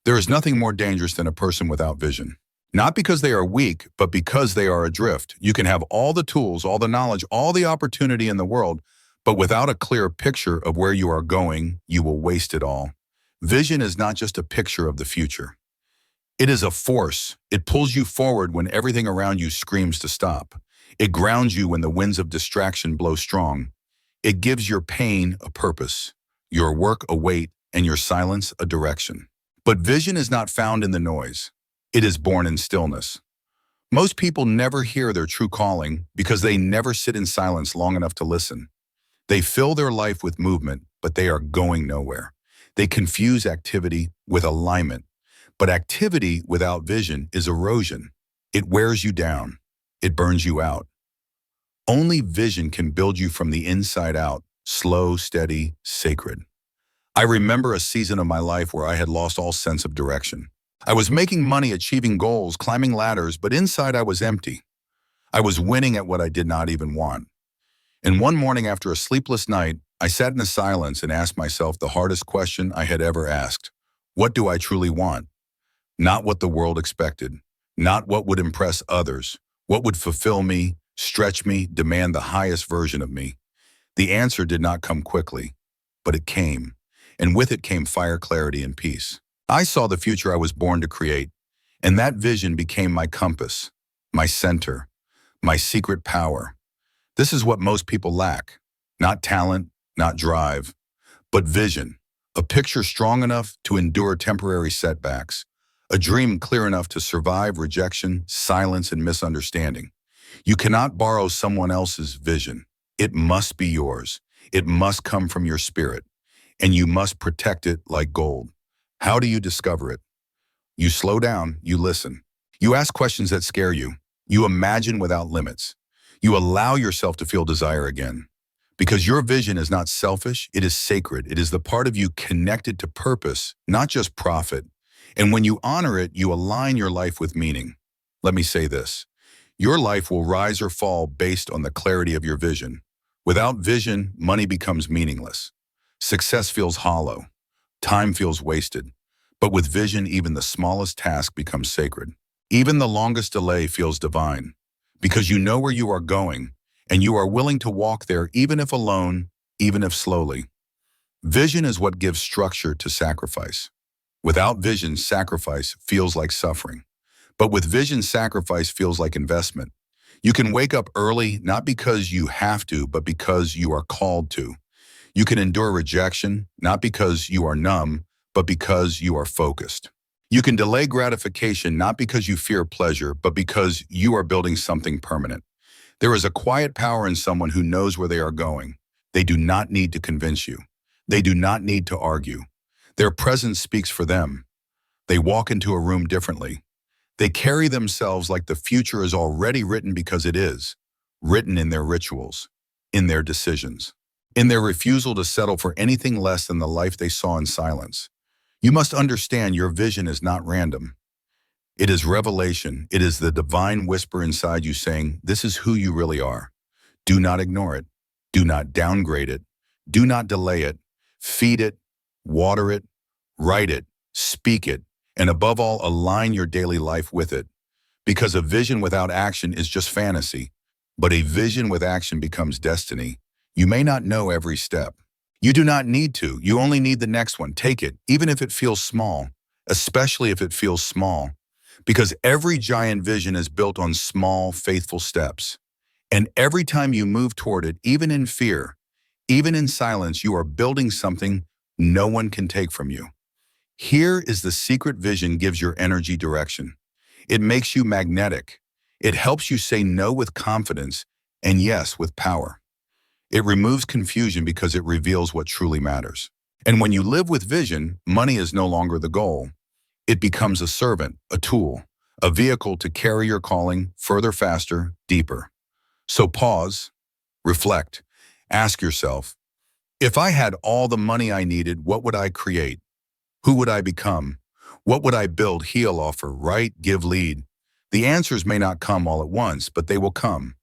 B: There is nothing more dangerous than a person without vision. Not because they are weak, but because they are adrift. You can have all the tools, all the knowledge, all the opportunity in the world, but without a clear picture of where you are going, you will waste it all. Vision is not just a picture of the future. It is a force. It pulls you forward when everything around you screams to stop. It grounds you when the winds of distraction blow strong. It gives your pain a purpose, your work a weight, and your silence a direction. But vision is not found in the noise. It is born in stillness. Most people never hear their true calling because they never sit in silence long enough to listen. They fill their life with movement, but they are going nowhere. They confuse activity with alignment. But activity without vision is erosion. It wears you down. It burns you out. Only vision can build you from the inside out, slow, steady, sacred. I remember a season of my life where I had lost all sense of direction. I was making money, achieving goals, climbing ladders, but inside I was empty. I was winning at what I did not even want. And one morning after a sleepless night, I sat in the silence and asked myself the hardest question I had ever asked. What do I truly want? Not what the world expected, not what would impress others, what would fulfill me, stretch me, demand the highest version of me. The answer did not come quickly, but it came, and with it came fire, clarity, and peace. I saw the future I was born to create, and that vision became my compass, my center, my secret power. This is what most people lack. Not talent, not drive, but vision. A picture strong enough to endure temporary setbacks. A dream clear enough to survive rejection, silence, and misunderstanding. You cannot borrow someone else's vision. It must be yours. It must come from your spirit. And you must protect it like gold. How do you discover it? You slow down, you listen. You ask questions that scare you. You imagine without limits. You allow yourself to feel desire again. Because your vision is not selfish, it is sacred. It is the part of you connected to purpose, not just profit. And when you honor it, you align your life with meaning. Let me say this. Your life will rise or fall based on the clarity of your vision. Without vision, money becomes meaningless. Success feels hollow. Time feels wasted. But with vision, even the smallest task becomes sacred. Even the longest delay feels divine. Because you know where you are going, and you are willing to walk there even if alone, even if slowly. Vision is what gives structure to sacrifice. Without vision, sacrifice feels like suffering. But with vision, sacrifice feels like investment. You can wake up early, not because you have to, but because you are called to. You can endure rejection, not because you are numb, but because you are focused. You can delay gratification, not because you fear pleasure, but because you are building something permanent. There is a quiet power in someone who knows where they are going. They do not need to convince you. They do not need to argue. Their presence speaks for them. They walk into a room differently. They carry themselves like the future is already written because it is, written in their rituals, in their decisions, in their refusal to settle for anything less than the life they saw in silence. You must understand your vision is not random. It is revelation. It is the divine whisper inside you saying, this is who you really are. Do not ignore it. Do not downgrade it. Do not delay it. Feed it, water it, write it, speak it, and above all, align your daily life with it. Because a vision without action is just fantasy, but a vision with action becomes destiny. You may not know every step. You do not need to. You only need the next one. Take it, even if it feels small, especially if it feels small, because every giant vision is built on small, faithful steps. And every time you move toward it, even in fear, even in silence, you are building something no one can take from you. Here is the secret vision gives your energy direction. It makes you magnetic. It helps you say no with confidence and yes with power. It removes confusion because it reveals what truly matters. And when you live with vision, money is no longer the goal. It becomes a servant, a tool, a vehicle to carry your calling further, faster, deeper. So pause, reflect, ask yourself, if I had all the money I needed, what would I create? Who would I become? What would I build, heal, offer, write, give, lead? The answers may not come all at once, but they will come.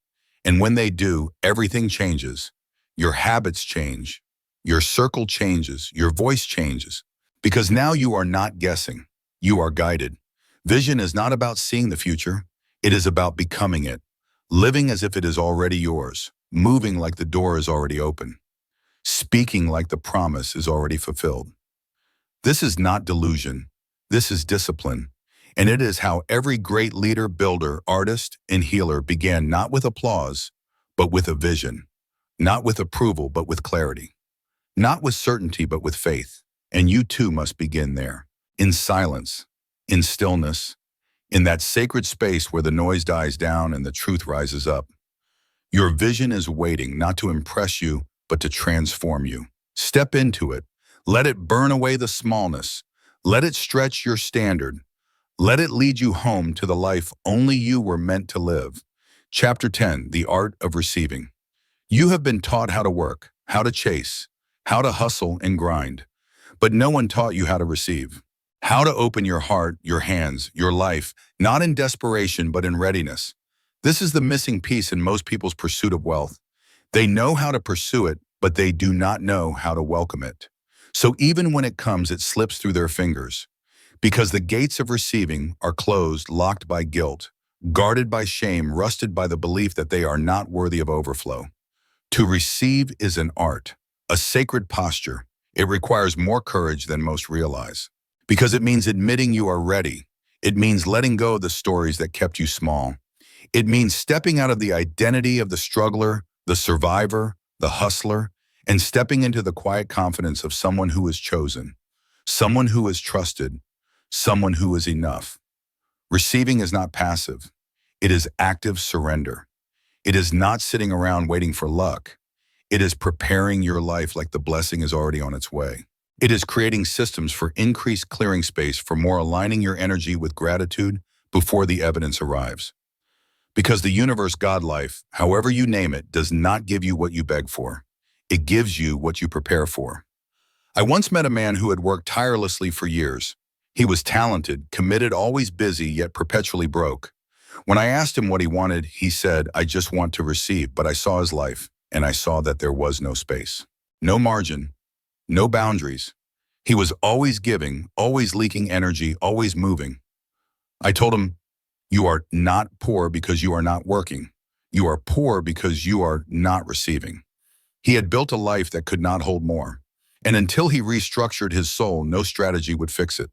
B: And when they do, everything changes. Your habits change. Your circle changes. Your voice changes. Because now you are not guessing. You are guided. Vision is not about seeing the future. It is about becoming it. Living as if it is already yours. Moving like the door is already open. Speaking like the promise is already fulfilled. This is not delusion. This is discipline. And it is how every great leader, builder, artist, and healer began not with applause, but with a vision. Not with approval, but with clarity. Not with certainty, but with faith. And you too must begin there. In silence, in stillness, in that sacred space where the noise dies down and the truth rises up. Your vision is waiting not to impress you, but to transform you. Step into it. Let it burn away the smallness. Let it stretch your standard. Let it lead you home to the life only you were meant to live. Chapter 10, The Art of Receiving. You have been taught how to work, how to chase, how to hustle and grind, but no one taught you how to receive. How to open your heart, your hands, your life, not in desperation, but in readiness. This is the missing piece in most people's pursuit of wealth. They know how to pursue it, but they do not know how to welcome it. So even when it comes, it slips through their fingers. Because the gates of receiving are closed, locked by guilt, guarded by shame, rusted by the belief that they are not worthy of overflow. To receive is an art, a sacred posture. It requires more courage than most realize. Because it means admitting you are ready. It means letting go of the stories that kept you small. It means stepping out of the identity of the struggler, the survivor, the hustler, and stepping into the quiet confidence of someone who is chosen, someone who is trusted, someone who is enough. Receiving is not passive. It is active surrender. It is not sitting around waiting for luck. It is preparing your life like the blessing is already on its way. It is creating systems for increased clearing space, for more aligning your energy with gratitude before the evidence arrives. Because the universe, God, life, however you name it, does not give you what you beg for. It gives you what you prepare for. I once met a man who had worked tirelessly for years. He was talented, committed, always busy, yet perpetually broke. When I asked him what he wanted, he said, I just want to receive, but I saw his life, and I saw that there was no space. No margin. No boundaries. He was always giving, always leaking energy, always moving. I told him, you are not poor because you are not working. You are poor because you are not receiving. He had built a life that could not hold more. And until he restructured his soul, no strategy would fix it.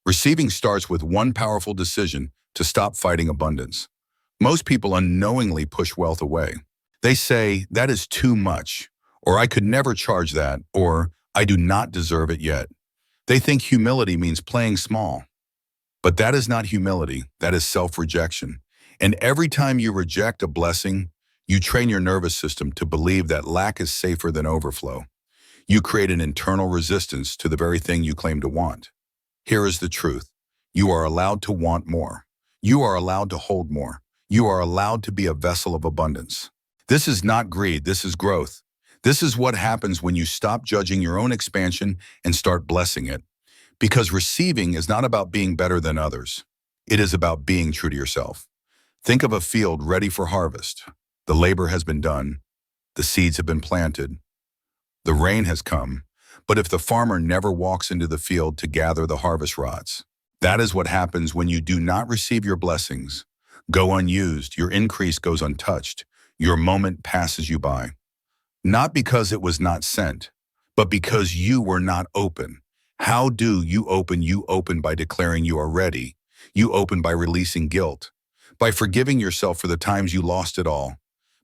B: Receiving starts with one powerful decision to stop fighting abundance. Most people unknowingly push wealth away. They say, that is too much, or I could never charge that, or I do not deserve it yet. They think humility means playing small. But that is not humility, that is self-rejection. And every time you reject a blessing, you train your nervous system to believe that lack is safer than overflow. You create an internal resistance to the very thing you claim to want. Here is the truth. You are allowed to want more. You are allowed to hold more. You are allowed to be a vessel of abundance. This is not greed, this is growth. This is what happens when you stop judging your own expansion and start blessing it. Because receiving is not about being better than others. It is about being true to yourself. Think of a field ready for harvest. The labor has been done. The seeds have been planted. The rain has come. But if the farmer never walks into the field to gather the harvest rods, that is what happens when you do not receive your blessings. Go unused, your increase goes untouched, your moment passes you by. Not because it was not sent, but because you were not open. How do you open? You open by declaring you are ready. You open by releasing guilt, by forgiving yourself for the times you lost it all,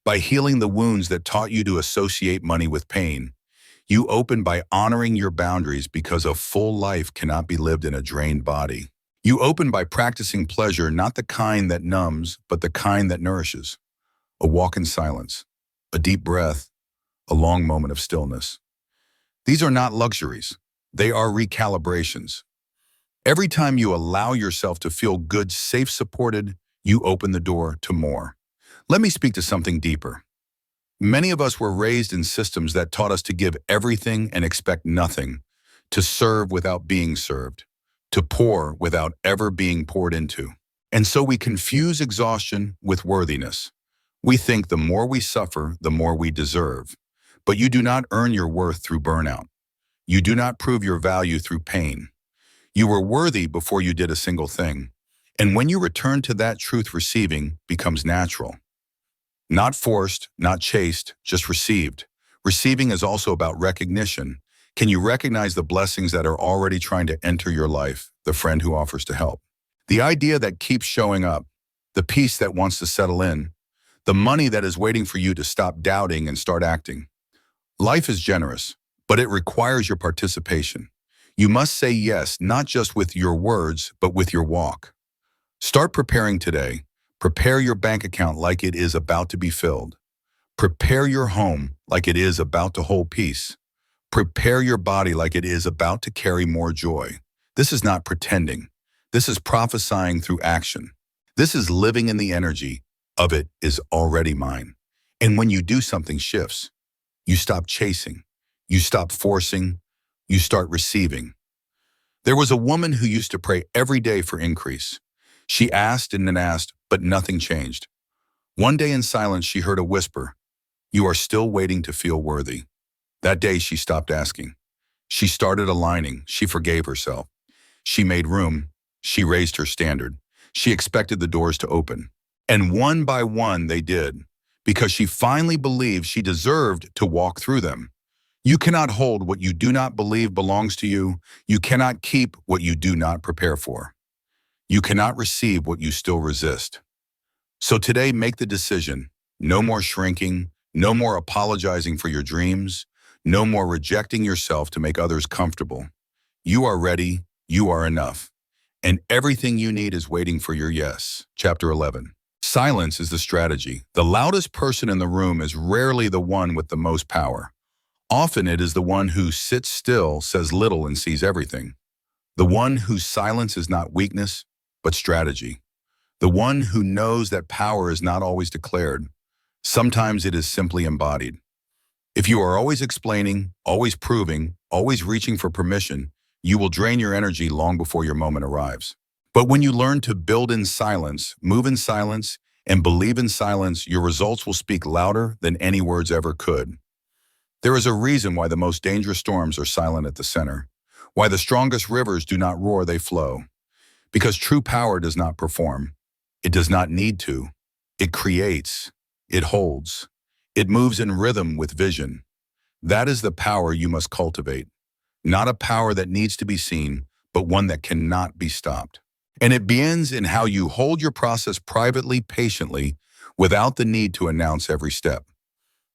B: by healing the wounds that taught you to associate money with pain. You open by honoring your boundaries because a full life cannot be lived in a drained body. You open by practicing pleasure, not the kind that numbs, but the kind that nourishes. A walk in silence, a deep breath, a long moment of stillness. These are not luxuries. They are recalibrations. Every time you allow yourself to feel good, safe, supported, you open the door to more. Let me speak to something deeper. Many of us were raised in systems that taught us to give everything and expect nothing, to serve without being served, to pour without ever being poured into. And so we confuse exhaustion with worthiness. We think the more we suffer, the more we deserve. But you do not earn your worth through burnout. You do not prove your value through pain. You were worthy before you did a single thing. And when you return to that truth, receiving becomes natural. Not forced, not chased, just received. Receiving is also about recognition. Can you recognize the blessings that are already trying to enter your life, the friend who offers to help? The idea that keeps showing up, the peace that wants to settle in, the money that is waiting for you to stop doubting and start acting. Life is generous, but it requires your participation. You must say yes, not just with your words, but with your walk. Start preparing today. Prepare your bank account like it is about to be filled. Prepare your home like it is about to hold peace. Prepare your body like it is about to carry more joy. This is not pretending. This is prophesying through action. This is living in the energy of it is already mine. And when you do, something shifts. You stop chasing. You stop forcing. You start receiving. There was a woman who used to pray every day for increase. She asked and then asked, but nothing changed. One day in silence, she heard a whisper, "You are still waiting to feel worthy." That day, she stopped asking. She started aligning. She forgave herself. She made room. She raised her standard. She expected the doors to open. And one by one, they did, because she finally believed she deserved to walk through them. You cannot hold what you do not believe belongs to you. You cannot keep what you do not prepare for. You cannot receive what you still resist. So today, make the decision. No more shrinking, no more apologizing for your dreams, no more rejecting yourself to make others comfortable. You are ready, you are enough, and everything you need is waiting for your yes. Chapter 11. Silence is the strategy. The loudest person in the room is rarely the one with the most power. Often it is the one who sits still, says little, and sees everything. The one whose silence is not weakness, but strategy. The one who knows that power is not always declared. Sometimes it is simply embodied. If you are always explaining, always proving, always reaching for permission, you will drain your energy long before your moment arrives. But when you learn to build in silence, move in silence, and believe in silence, your results will speak louder than any words ever could. There is a reason why the most dangerous storms are silent at the center, why the strongest rivers do not roar, they flow. Because true power does not perform. It does not need to. It creates. It holds. It moves in rhythm with vision. That is the power you must cultivate. Not a power that needs to be seen, but one that cannot be stopped. And it begins in how you hold your process privately, patiently, without the need to announce every step.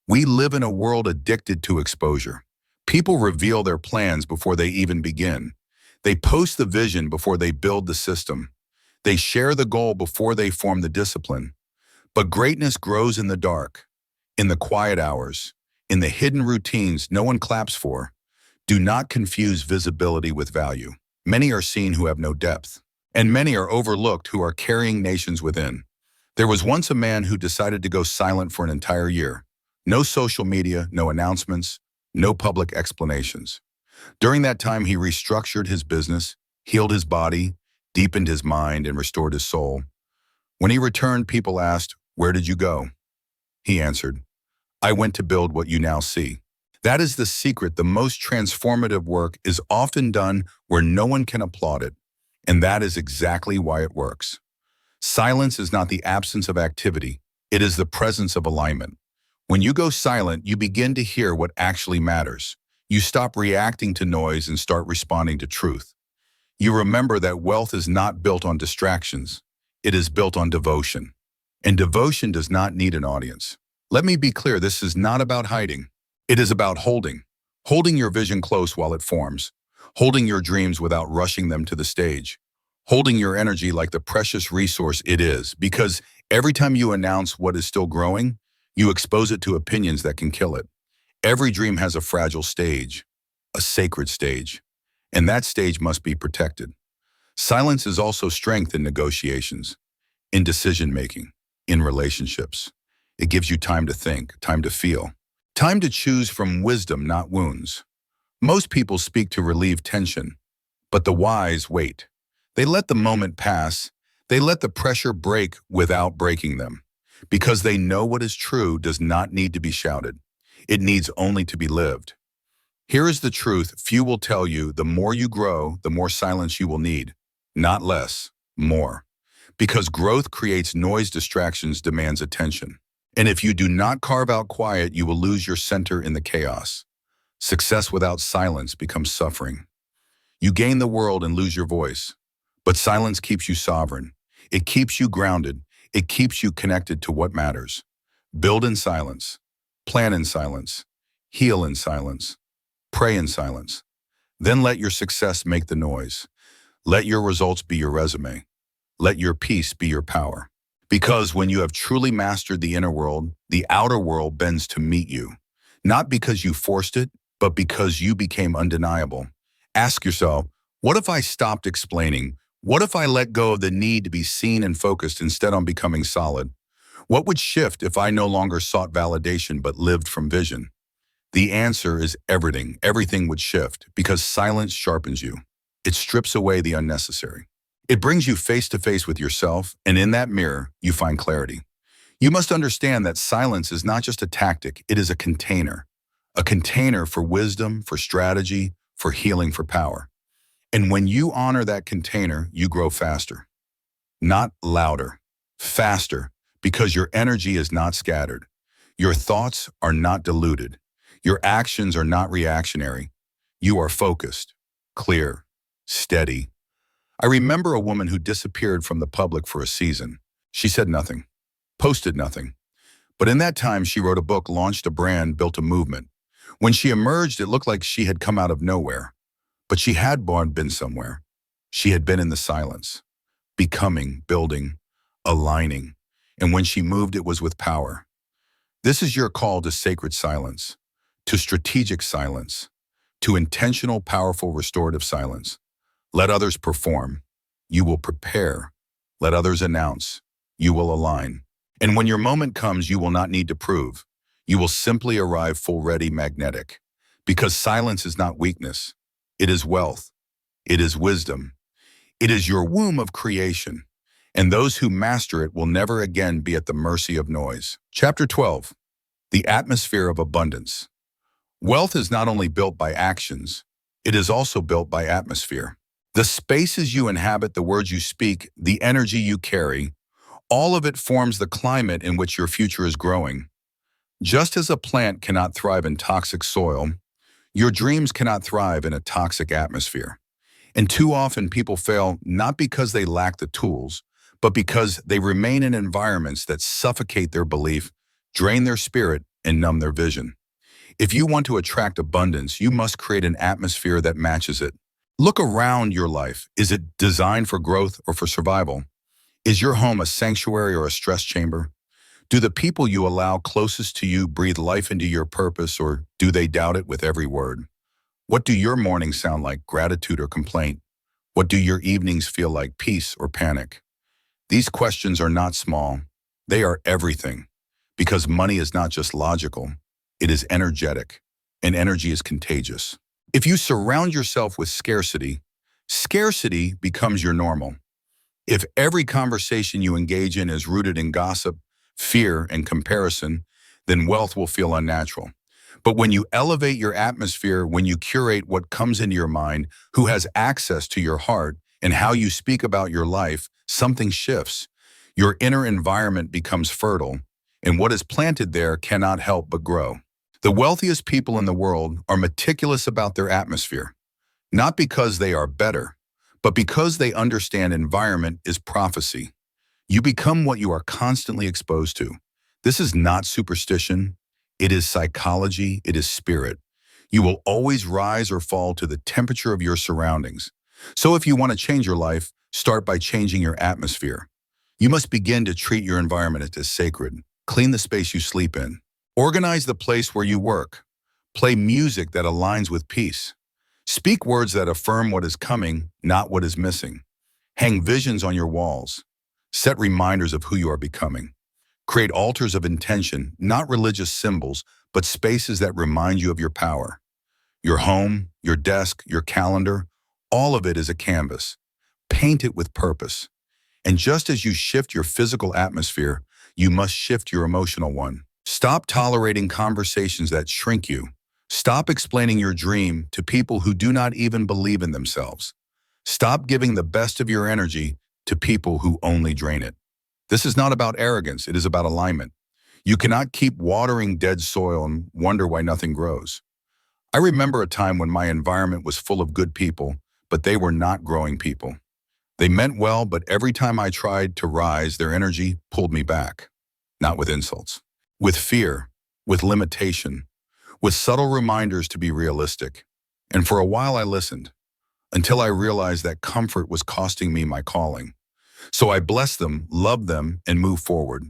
B: We live in a world addicted to exposure. People reveal their plans before they even begin. They post the vision before they build the system. They share the goal before they form the discipline. But greatness grows in the dark, in the quiet hours, in the hidden routines no one claps for. Do not confuse visibility with value. Many are seen who have no depth, and many are overlooked who are carrying nations within. There was once a man who decided to go silent for an entire year. No social media, no announcements, no public explanations. During that time, he restructured his business, healed his body, deepened his mind, and restored his soul. When he returned, people asked, "Where did you go?" He answered, "I went to build what you now see." That is the secret. The most transformative work is often done where no one can applaud it, and that is exactly why it works. Silence is not the absence of activity. It is the presence of alignment. When you go silent, you begin to hear what actually matters. You stop reacting to noise and start responding to truth. You remember that wealth is not built on distractions. It is built on devotion. And devotion does not need an audience. Let me be clear, this is not about hiding. It is about holding. Holding your vision close while it forms. Holding your dreams without rushing them to the stage. Holding your energy like the precious resource it is, because every time you announce what is still growing, you expose it to opinions that can kill it. Every dream has a fragile stage, a sacred stage, and that stage must be protected. Silence is also strength in negotiations, in decision-making, in relationships. It gives you time to think, time to feel, time to choose from wisdom, not wounds. Most people speak to relieve tension, but the wise wait. They let the moment pass. They let the pressure break without breaking them, because they know what is true does not need to be shouted. It needs only to be lived. Here is the truth. Few will tell you the more you grow, the more silence you will need. Not less, more. Because growth creates noise, distractions, demands attention. And if you do not carve out quiet, you will lose your center in the chaos. Success without silence becomes suffering. You gain the world and lose your voice. But silence keeps you sovereign. It keeps you grounded. It keeps you connected to what matters. Build in silence. Plan in silence. Heal in silence. Pray in silence. Then let your success make the noise. Let your results be your resume. Let your peace be your power. Because when you have truly mastered the inner world, the outer world bends to meet you. Not because you forced it, but because you became undeniable. Ask yourself, what if I stopped explaining? What if I let go of the need to be seen and focused instead on becoming solid? What would shift if I no longer sought validation but lived from vision? The answer is everything. Everything would shift because silence sharpens you. It strips away the unnecessary. It brings you face to face with yourself, and in that mirror, you find clarity. You must understand that silence is not just a tactic, it is a container. A container for wisdom, for strategy, for healing, for power. And when you honor that container, you grow faster. Not louder, faster, because your energy is not scattered. Your thoughts are not diluted. Your actions are not reactionary. You are focused, clear, steady. I remember a woman who disappeared from the public for a season. She said nothing, posted nothing. But in that time, she wrote a book, launched a brand, built a movement. When she emerged, it looked like she had come out of nowhere. But she had been somewhere. She had been in the silence, becoming, building, aligning. And when she moved, it was with power. This is your call to sacred silence, to strategic silence, to intentional, powerful, restorative silence. Let others perform. You will prepare. Let others announce. You will align. And when your moment comes, you will not need to prove. You will simply arrive full ready, magnetic. Because silence is not weakness. It is wealth. It is wisdom. It is your womb of creation. And those who master it will never again be at the mercy of noise. Chapter 12. The atmosphere of abundance. Wealth is not only built by actions, it is also built by atmosphere. The spaces you inhabit, the words you speak, the energy you carry, all of it forms the climate in which your future is growing. Just as a plant cannot thrive in toxic soil, your dreams cannot thrive in a toxic atmosphere. And too often people fail not because they lack the tools, but because they remain in environments that suffocate their belief, drain their spirit, and numb their vision. If you want to attract abundance, you must create an atmosphere that matches it. Look around your life. Is it designed for growth or for survival? Is your home a sanctuary or a stress chamber? Do the people you allow closest to you breathe life into your purpose, or do they doubt it with every word? What do your mornings sound like, gratitude or complaint? What do your evenings feel like, peace or panic? These questions are not small. They are everything. Because money is not just logical, it is energetic, and energy is contagious. If you surround yourself with scarcity, Scarcity becomes your normal. If every conversation you engage in is rooted in gossip, fear, and comparison, then wealth will feel unnatural. But when you elevate your atmosphere, when you curate what comes into your mind, who has access to your heart, and how you speak about your life, something shifts. Your inner environment becomes fertile, and what is planted there cannot help but grow. The wealthiest people in the world are meticulous about their atmosphere, not because they are better, but because they understand environment is prophecy. You become what you are constantly exposed to. This is not superstition. It is psychology. It is spirit. You will always rise or fall to the temperature of your surroundings. So if you want to change your life, start by changing your atmosphere. You must begin to treat your environment as sacred. Clean the space you sleep in. Organize the place where you work. Play music that aligns with peace. Speak words that affirm what is coming, not what is missing. Hang visions on your walls. Set reminders of who you are becoming. Create altars of intention, not religious symbols, but spaces that remind you of your power. Your home, your desk, your calendar, all of it is a canvas. Paint it with purpose. And just as you shift your physical atmosphere, you must shift your emotional one. Stop tolerating conversations that shrink you. Stop explaining your dream to people who do not even believe in themselves. Stop giving the best of your energy to people who only drain it. This is not about arrogance, it is about alignment. You cannot keep watering dead soil and wonder why nothing grows. I remember a time when my environment was full of good people, but they were not growing people. They meant well, but every time I tried to rise, their energy pulled me back. Not with insults, with fear, with limitation, with subtle reminders to be realistic. And for a while I listened, until I realized that comfort was costing me my calling. So I blessed them, loved them, and moved forward.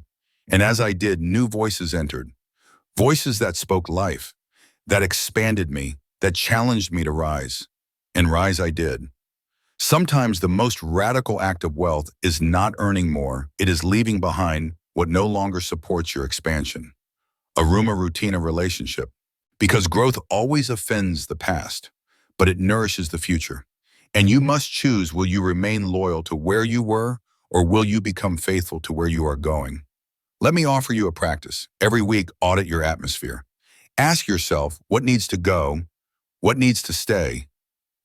B: And as I did, new voices entered. Voices that spoke life, that expanded me, that challenged me to rise. And rise I did. Sometimes the most radical act of wealth is not earning more, it is leaving behind what no longer supports your expansion. A room, a routine, a relationship. Because growth always offends the past, but it nourishes the future. And you must choose, will you remain loyal to where you were, or will you become faithful to where you are going? Let me offer you a practice. Every week, audit your atmosphere. Ask yourself what needs to go, what needs to stay,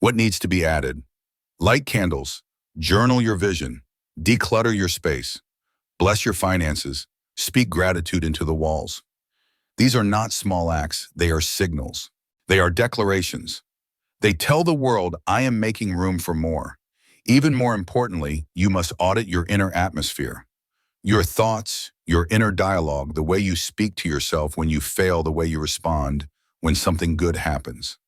B: what needs to be added. Light candles, journal your vision, declutter your space, bless your finances, speak gratitude into the walls. These are not small acts, they are signals. They are declarations. They tell the world, I am making room for more. Even more importantly, you must audit your inner atmosphere. Your thoughts, your inner dialogue, the way you speak to yourself when you fail, the way you respond when something good happens.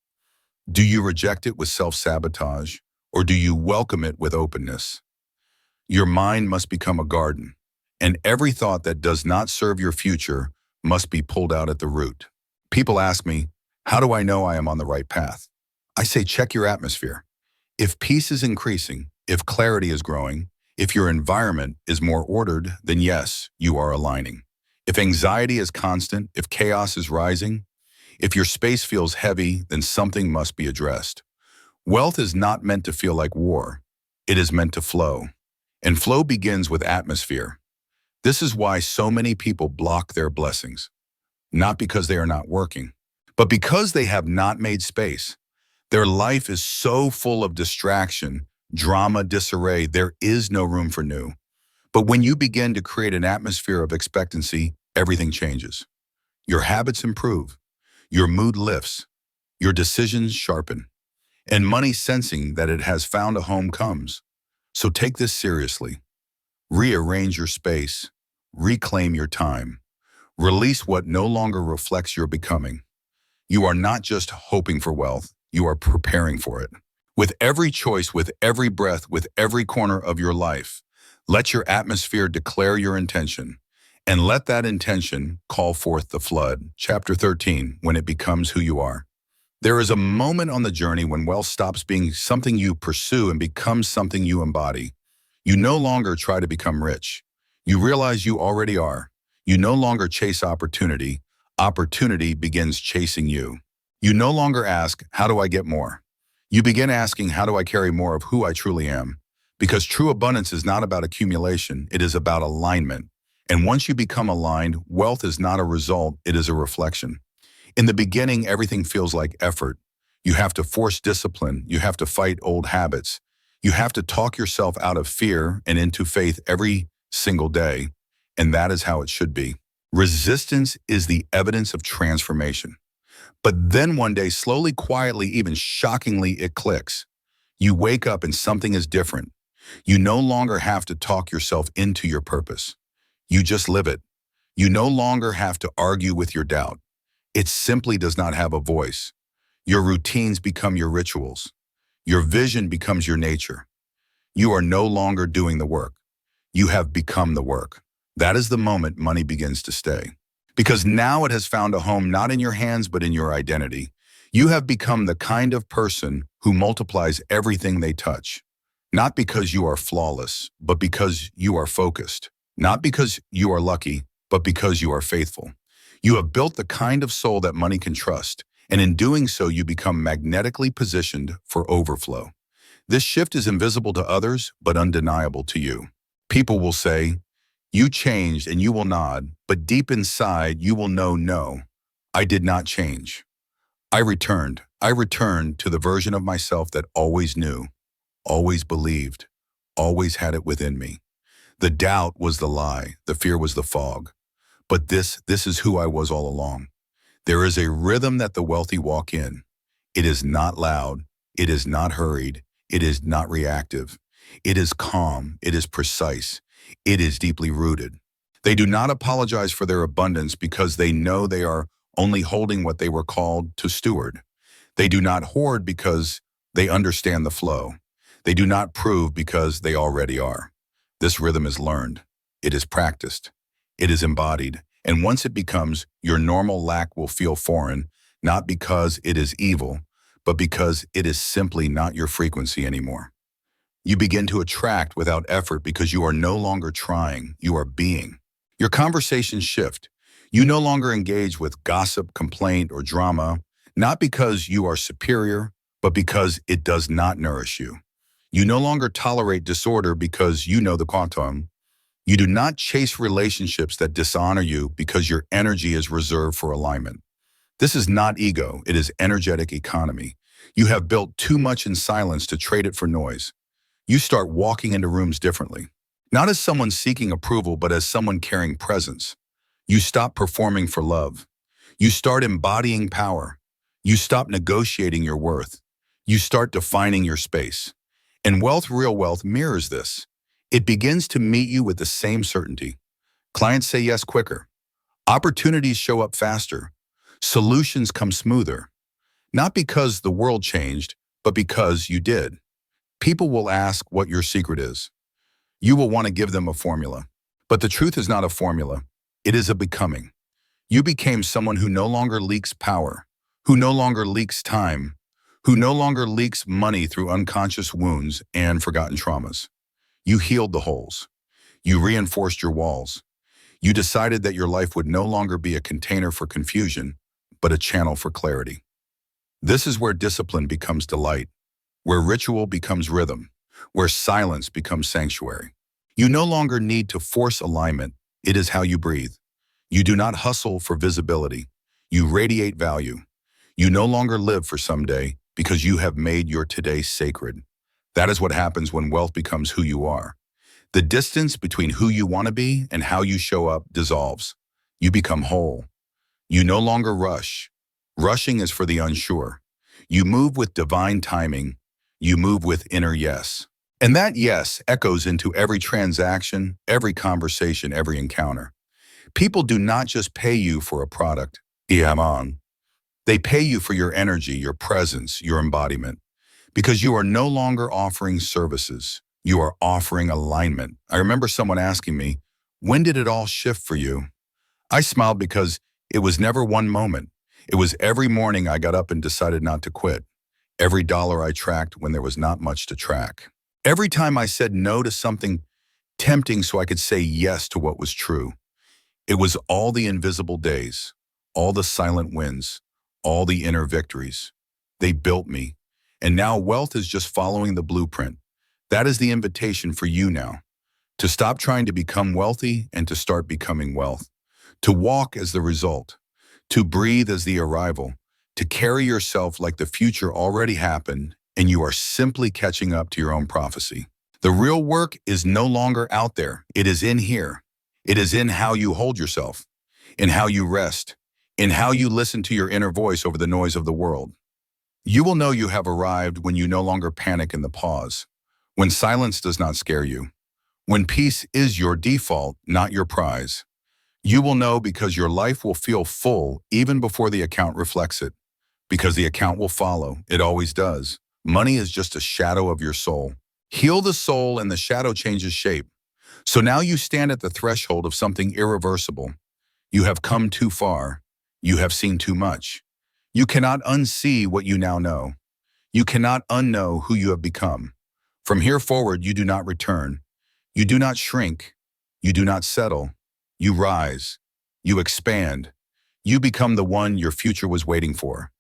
B: Do you reject it with self-sabotage, or do you welcome it with openness? Your mind must become a garden, and every thought that does not serve your future must be pulled out at the root. People ask me, how do I know I am on the right path? I say, check your atmosphere. If peace is increasing, if clarity is growing, if your environment is more ordered, then yes, you are aligning. If anxiety is constant, if chaos is rising, if your space feels heavy, then something must be addressed. Wealth is not meant to feel like war. It is meant to flow. And flow begins with atmosphere. This is why so many people block their blessings. Not because they are not working, but because they have not made space. Their life is so full of distraction, drama, disarray, there is no room for new. But when you begin to create an atmosphere of expectancy, everything changes. Your habits improve, your mood lifts, your decisions sharpen, and money sensing that it has found a home comes. So take this seriously. Rearrange your space, reclaim your time, release what no longer reflects your becoming. You are not just hoping for wealth, you are preparing for it. With every choice, with every breath, with every corner of your life, let your atmosphere declare your intention, and let that intention call forth the flood. Chapter 13, when it becomes who you are. There is a moment on the journey when wealth stops being something you pursue and becomes something you embody. You no longer try to become rich. You realize you already are. You no longer chase opportunity. Opportunity begins chasing you. You no longer ask, how do I get more? You begin asking, how do I carry more of who I truly am? Because true abundance is not about accumulation, it is about alignment. And once you become aligned, wealth is not a result, it is a reflection. In the beginning, everything feels like effort. You have to force discipline, you have to fight old habits. You have to talk yourself out of fear and into faith every single day. And that is how it should be. Resistance is the evidence of transformation. But then one day, slowly, quietly, even shockingly, it clicks. You wake up and something is different. You no longer have to talk yourself into your purpose. You just live it. You no longer have to argue with your doubt. It simply does not have a voice. Your routines become your rituals. Your vision becomes your nature. You are no longer doing the work. You have become the work. That is the moment money begins to stay. Because now it has found a home not in your hands but in your identity. You have become the kind of person who multiplies everything they touch. Not because you are flawless, but because you are focused. Not because you are lucky, but because you are faithful. You have built the kind of soul that money can trust, and in doing so you become magnetically positioned for overflow. This shift is invisible to others, but undeniable to you. People will say, you changed, and you will nod, but deep inside you will know, no, I did not change. I returned. I returned to the version of myself that always knew, always believed, always had it within me. The doubt was the lie, the fear was the fog. But this is who I was all along. There is a rhythm that the wealthy walk in. It is not loud, it is not hurried, it is not reactive. It is calm, it is precise, it is deeply rooted. They do not apologize for their abundance because they know they are only holding what they were called to steward. They do not hoard because they understand the flow. They do not prove because they already are. This rhythm is learned. It is practiced. It is embodied. And once it becomes your normal, lack will feel foreign, not because it is evil, but because it is simply not your frequency anymore. You begin to attract without effort because you are no longer trying, you are being. Your conversations shift. You no longer engage with gossip, complaint, or drama, not because you are superior, but because it does not nourish you. You no longer tolerate disorder because you know the quantum. You do not chase relationships that dishonor you because your energy is reserved for alignment. This is not ego, it is energetic economy. You have built too much in silence to trade it for noise. You start walking into rooms differently. Not as someone seeking approval, but as someone carrying presence. You stop performing for love. You start embodying power. You stop negotiating your worth. You start defining your space. And wealth, real wealth, mirrors this. It begins to meet you with the same certainty. Clients say yes quicker. Opportunities show up faster. Solutions come smoother. Not because the world changed, but because you did. People will ask what your secret is. You will want to give them a formula. But the truth is not a formula. It is a becoming. You became someone who no longer leaks power, who no longer leaks time, who no longer leaks money through unconscious wounds and forgotten traumas. You healed the holes. You reinforced your walls. You decided that your life would no longer be a container for confusion, but a channel for clarity. This is where discipline becomes delight, where ritual becomes rhythm, where silence becomes sanctuary. You no longer need to force alignment. It is how you breathe. You do not hustle for visibility. You radiate value. You no longer live for someday because you have made your today sacred. That is what happens when wealth becomes who you are. The distance between who you want to be and how you show up dissolves. You become whole. You no longer rush. Rushing is for the unsure. You move with divine timing. You move with inner yes. And that yes echoes into every transaction, every conversation, every encounter. People do not just pay you for a product. Iaman. They pay you for your energy, your presence, your embodiment. Because you are no longer offering services. You are offering alignment. I remember someone asking me, when did it all shift for you? I smiled because it was never one moment. It was every morning I got up and decided not to quit. Every dollar I tracked when there was not much to track. Every time I said no to something tempting so I could say yes to what was true. It was all the invisible days, all the silent wins, all the inner victories. They built me. And now wealth is just following the blueprint. That is the invitation for you now. To stop trying to become wealthy and to start becoming wealth. To walk as the result. To breathe as the arrival. To carry yourself like the future already happened and you are simply catching up to your own prophecy. The real work is no longer out there. It is in here. It is in how you hold yourself, in how you rest, in how you listen to your inner voice over the noise of the world. You will know you have arrived when you no longer panic in the pause, when silence does not scare you, when peace is your default, not your prize. You will know because your life will feel full even before the account reflects it, because the account will follow. It always does. Money is just a shadow of your soul. Heal the soul and the shadow changes shape. So now you stand at the threshold of something irreversible. You have come too far. You have seen too much. You cannot unsee what you now know. You cannot unknow who you have become. From here forward, you do not return. You do not shrink. You do not settle. You rise. You expand. You become the one your future was waiting for.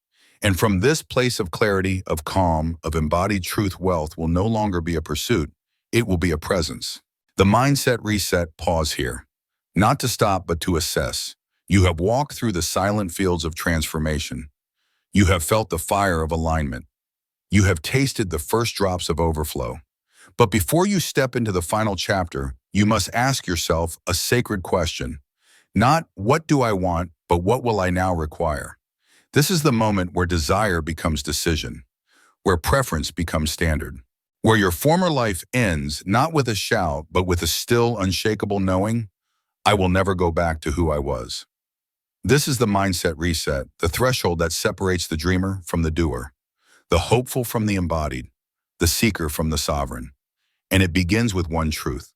B: And from this place of clarity, of calm, of embodied truth, wealth will no longer be a pursuit. It will be a presence. The mindset reset, pause here. Not to stop, but to assess. You have walked through the silent fields of transformation. You have felt the fire of alignment. You have tasted the first drops of overflow. But before you step into the final chapter, you must ask yourself a sacred question. Not what do I want, but what will I now require? This is the moment where desire becomes decision, where preference becomes standard, where your former life ends not with a shout, but with a still, unshakable knowing, I will never go back to who I was. This is the mindset reset, the threshold that separates the dreamer from the doer, the hopeful from the embodied, the seeker from the sovereign. And it begins with one truth.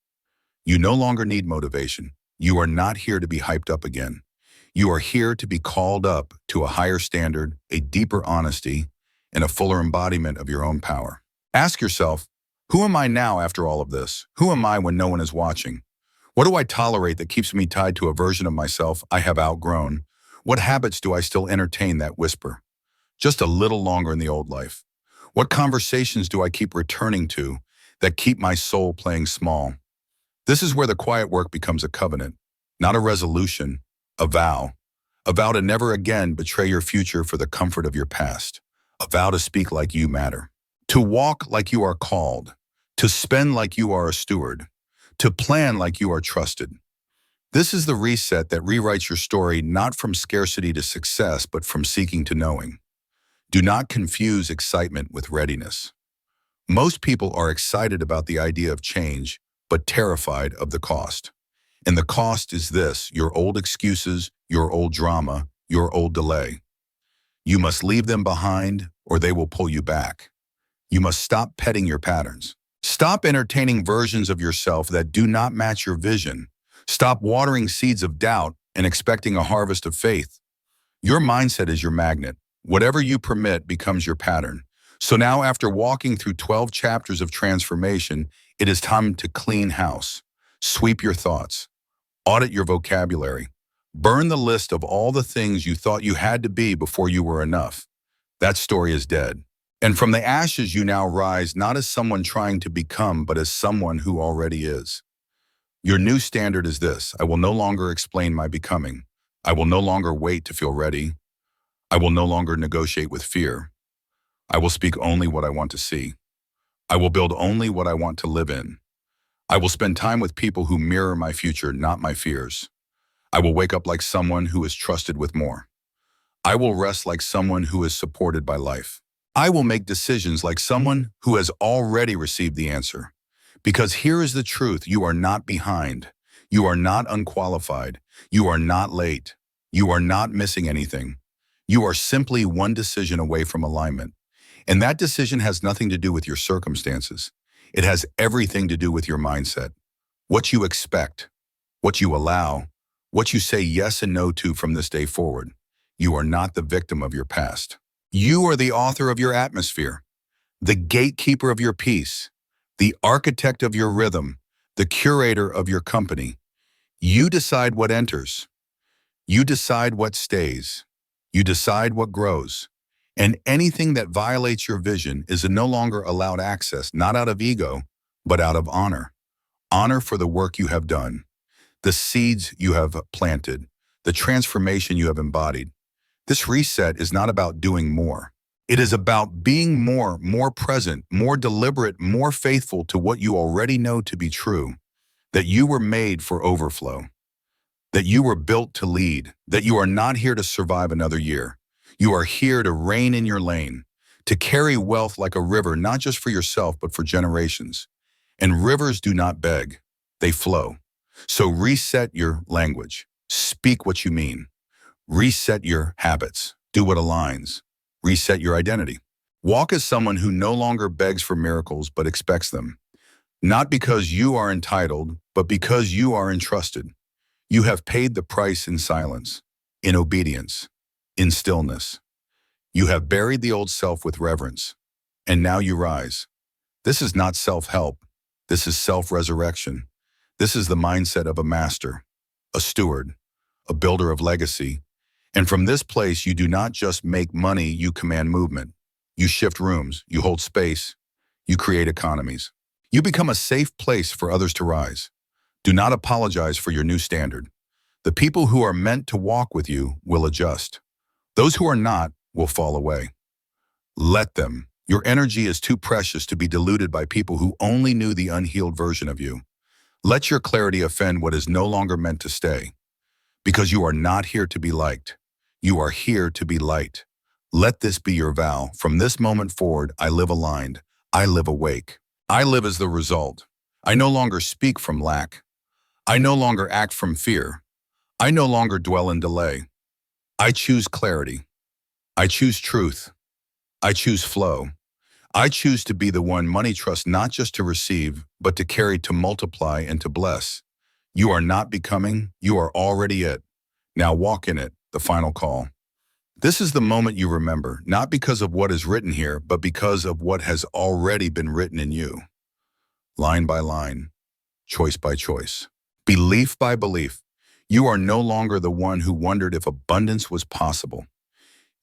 B: You no longer need motivation. You are not here to be hyped up again. You are here to be called up to a higher standard, a deeper honesty, and a fuller embodiment of your own power. Ask yourself, who am I now after all of this? Who am I when no one is watching? What do I tolerate that keeps me tied to a version of myself I have outgrown? What habits do I still entertain that whisper? Just a little longer in the old life. What conversations do I keep returning to that keep my soul playing small? This is where the quiet work becomes a covenant, not a resolution, a vow to never again betray your future for the comfort of your past, a vow to speak like you matter, to walk like you are called, to spend like you are a steward, to plan like you are trusted. This is the reset that rewrites your story not from scarcity to success, but from seeking to knowing. Do not confuse excitement with readiness. Most people are excited about the idea of change, but terrified of the cost. And the cost is this, your old excuses, your old drama, your old delay. You must leave them behind or they will pull you back. You must stop petting your patterns. Stop entertaining versions of yourself that do not match your vision. Stop watering seeds of doubt and expecting a harvest of faith. Your mindset is your magnet. Whatever you permit becomes your pattern. So now after walking through 12 chapters of transformation, it is time to clean house. Sweep your thoughts. Audit your vocabulary. Burn the list of all the things you thought you had to be before you were enough. That story is dead. And from the ashes you now rise not as someone trying to become, but as someone who already is. Your new standard is this. I will no longer explain my becoming. I will no longer wait to feel ready. I will no longer negotiate with fear. I will speak only what I want to see. I will build only what I want to live in. I will spend time with people who mirror my future, not my fears. I will wake up like someone who is trusted with more. I will rest like someone who is supported by life. I will make decisions like someone who has already received the answer. Because here is the truth, you are not behind. You are not unqualified. You are not late. You are not missing anything. You are simply one decision away from alignment. And that decision has nothing to do with your circumstances. It has everything to do with your mindset. What you expect, what you allow, what you say yes and no to from this day forward. You are not the victim of your past. You are the author of your atmosphere, the gatekeeper of your peace, the architect of your rhythm, the curator of your company. You decide what enters. You decide what stays. You decide what grows. And anything that violates your vision is no longer allowed access, not out of ego, but out of honor. Honor for the work you have done, the seeds you have planted, the transformation you have embodied. This reset is not about doing more. It is about being more present, more deliberate, more faithful to what you already know to be true, that you were made for overflow, that you were built to lead, that you are not here to survive another year. You are here to reign in your lane, to carry wealth like a river, not just for yourself, but for generations. And rivers do not beg, they flow. So reset your language. Speak what you mean. Reset your habits. Do what aligns. Reset your identity. Walk as someone who no longer begs for miracles but expects them. Not because you are entitled, but because you are entrusted. You have paid the price in silence, in obedience, in stillness. You have buried the old self with reverence, and now you rise. This is not self-help. This is self-resurrection. This is the mindset of a master, a steward, a builder of legacy. And from this place, you do not just make money, you command movement. You shift rooms, you hold space, you create economies. You become a safe place for others to rise. Do not apologize for your new standard. The people who are meant to walk with you will adjust. Those who are not will fall away. Let them. Your energy is too precious to be diluted by people who only knew the unhealed version of you. Let your clarity offend what is no longer meant to stay. Because you are not here to be liked. You are here to be light. Let this be your vow. From this moment forward, I live aligned. I live awake. I live as the result. I no longer speak from lack. I no longer act from fear. I no longer dwell in delay. I choose clarity. I choose truth. I choose flow. I choose to be the one money trusts not just to receive, but to carry, to multiply, and to bless. You are not becoming, you are already it. Now walk in it, the final call. This is the moment you remember, not because of what is written here, but because of what has already been written in you. Line by line, choice by choice, belief by belief. You are no longer the one who wondered if abundance was possible.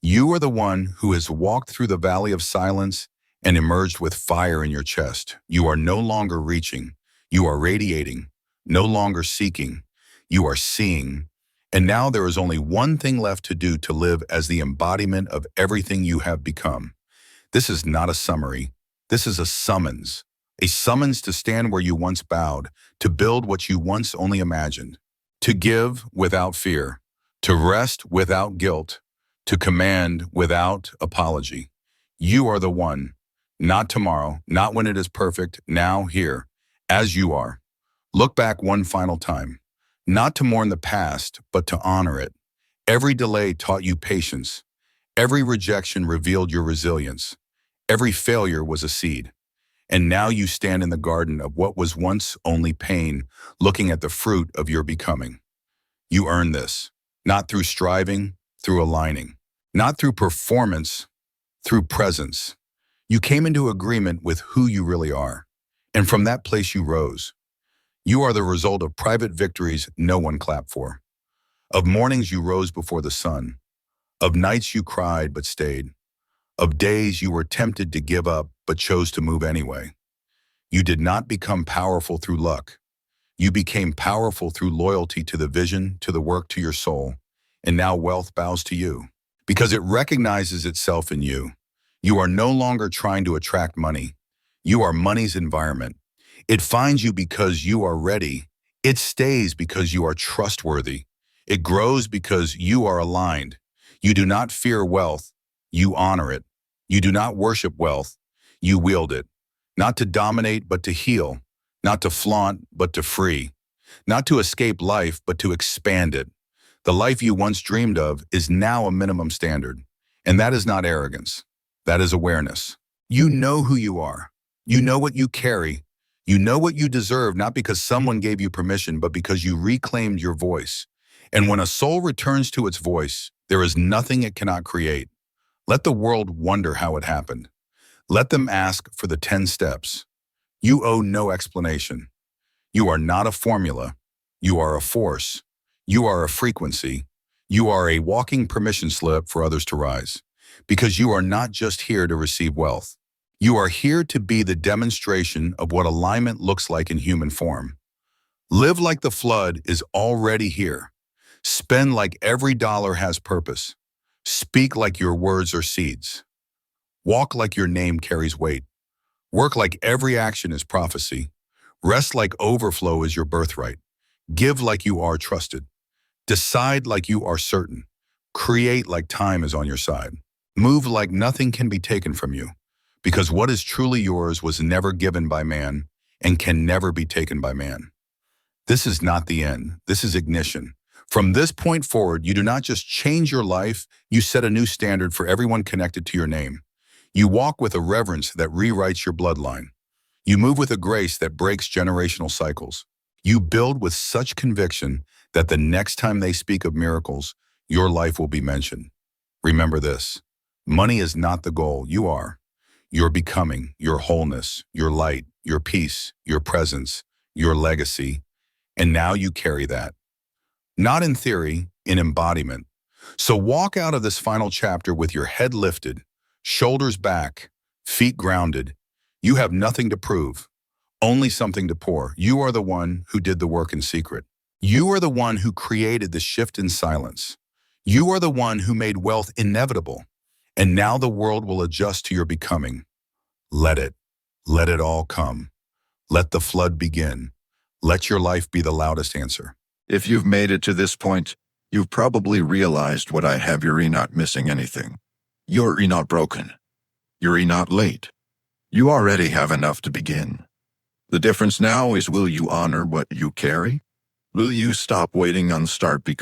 B: You are the one who has walked through the valley of silence and emerged with fire in your chest. You are no longer reaching. You are radiating. No longer seeking. You are seeing. And now there is only one thing left to do to live as the embodiment of everything you have become. This is not a summary. This is a summons to stand where you once bowed, to build what you once only imagined, to give without fear, to rest without guilt, to command without apology. You are the one, not tomorrow, not when it is perfect, now, here, as you are. Look back one final time, not to mourn the past, but to honor it. Every delay taught you patience. Every rejection revealed your resilience. Every failure was a seed. And now you stand in the garden of what was once only pain, looking at the fruit of your becoming. You earned this, not through striving, through aligning, not through performance, through presence. You came into agreement with who you really are. And from that place you rose. You are the result of private victories no one clapped for. Of mornings you rose before the sun. Of nights you cried but stayed. Of days you were tempted to give up but chose to move anyway. You did not become powerful through luck. You became powerful through loyalty to the vision, to the work, to your soul. And now wealth bows to you because it recognizes itself in you. You are no longer trying to attract money. You are money's environment. It finds you because you are ready. It stays because you are trustworthy. It grows because you are aligned. You do not fear wealth. You honor it. You do not worship wealth. You wield it. Not to dominate, but to heal. Not to flaunt, but to free. Not to escape life, but to expand it. The life you once dreamed of is now a minimum standard. And that is not arrogance. That is awareness. You know who you are. You know what you carry. You know what you deserve, not because someone gave you permission, but because you reclaimed your voice. And when a soul returns to its voice, there is nothing it cannot create. Let the world wonder how it happened. Let them ask for the 10 steps. You owe no explanation. You are not a formula. You are a force. You are a frequency. You are a walking permission slip for others to rise. because you are not just here to receive wealth. You are here to be the demonstration of what alignment looks like in human form. Live like the flood is already here. Spend like every dollar has purpose. Speak like your words are seeds. Walk like your name carries weight. Work like every action is prophecy. Rest like overflow is your birthright. Give like you are trusted. Decide like you are certain. Create like time is on your side. Move like nothing can be taken from you, because what is truly yours was never given by man and can never be taken by man. This is not the end. This is ignition. From this point forward, you do not just change your life, you set a new standard for everyone connected to your name. You walk with a reverence that rewrites your bloodline. You move with a grace that breaks generational cycles. You build with such conviction that the next time they speak of miracles, your life will be mentioned. Remember this: money is not the goal, you are. Your becoming, your wholeness, your light, your peace, your presence, your legacy. And now you carry that. Not in theory, in embodiment. So walk out of this final chapter with your head lifted, shoulders back, feet grounded. You have nothing to prove, only something to pour. You are the one who did the work in secret. You are the one who created the shift in silence. You are the one who made wealth inevitable. And now the world will adjust to your becoming. Let it all come. Let the flood begin. Let your life be the loudest answer.
A: If you've made it to this point, you've probably realized what I have. You're not missing anything. You're not broken. You're not late. You already have enough to begin. The difference now is, will you honor what you carry? Will you stop waiting on start becoming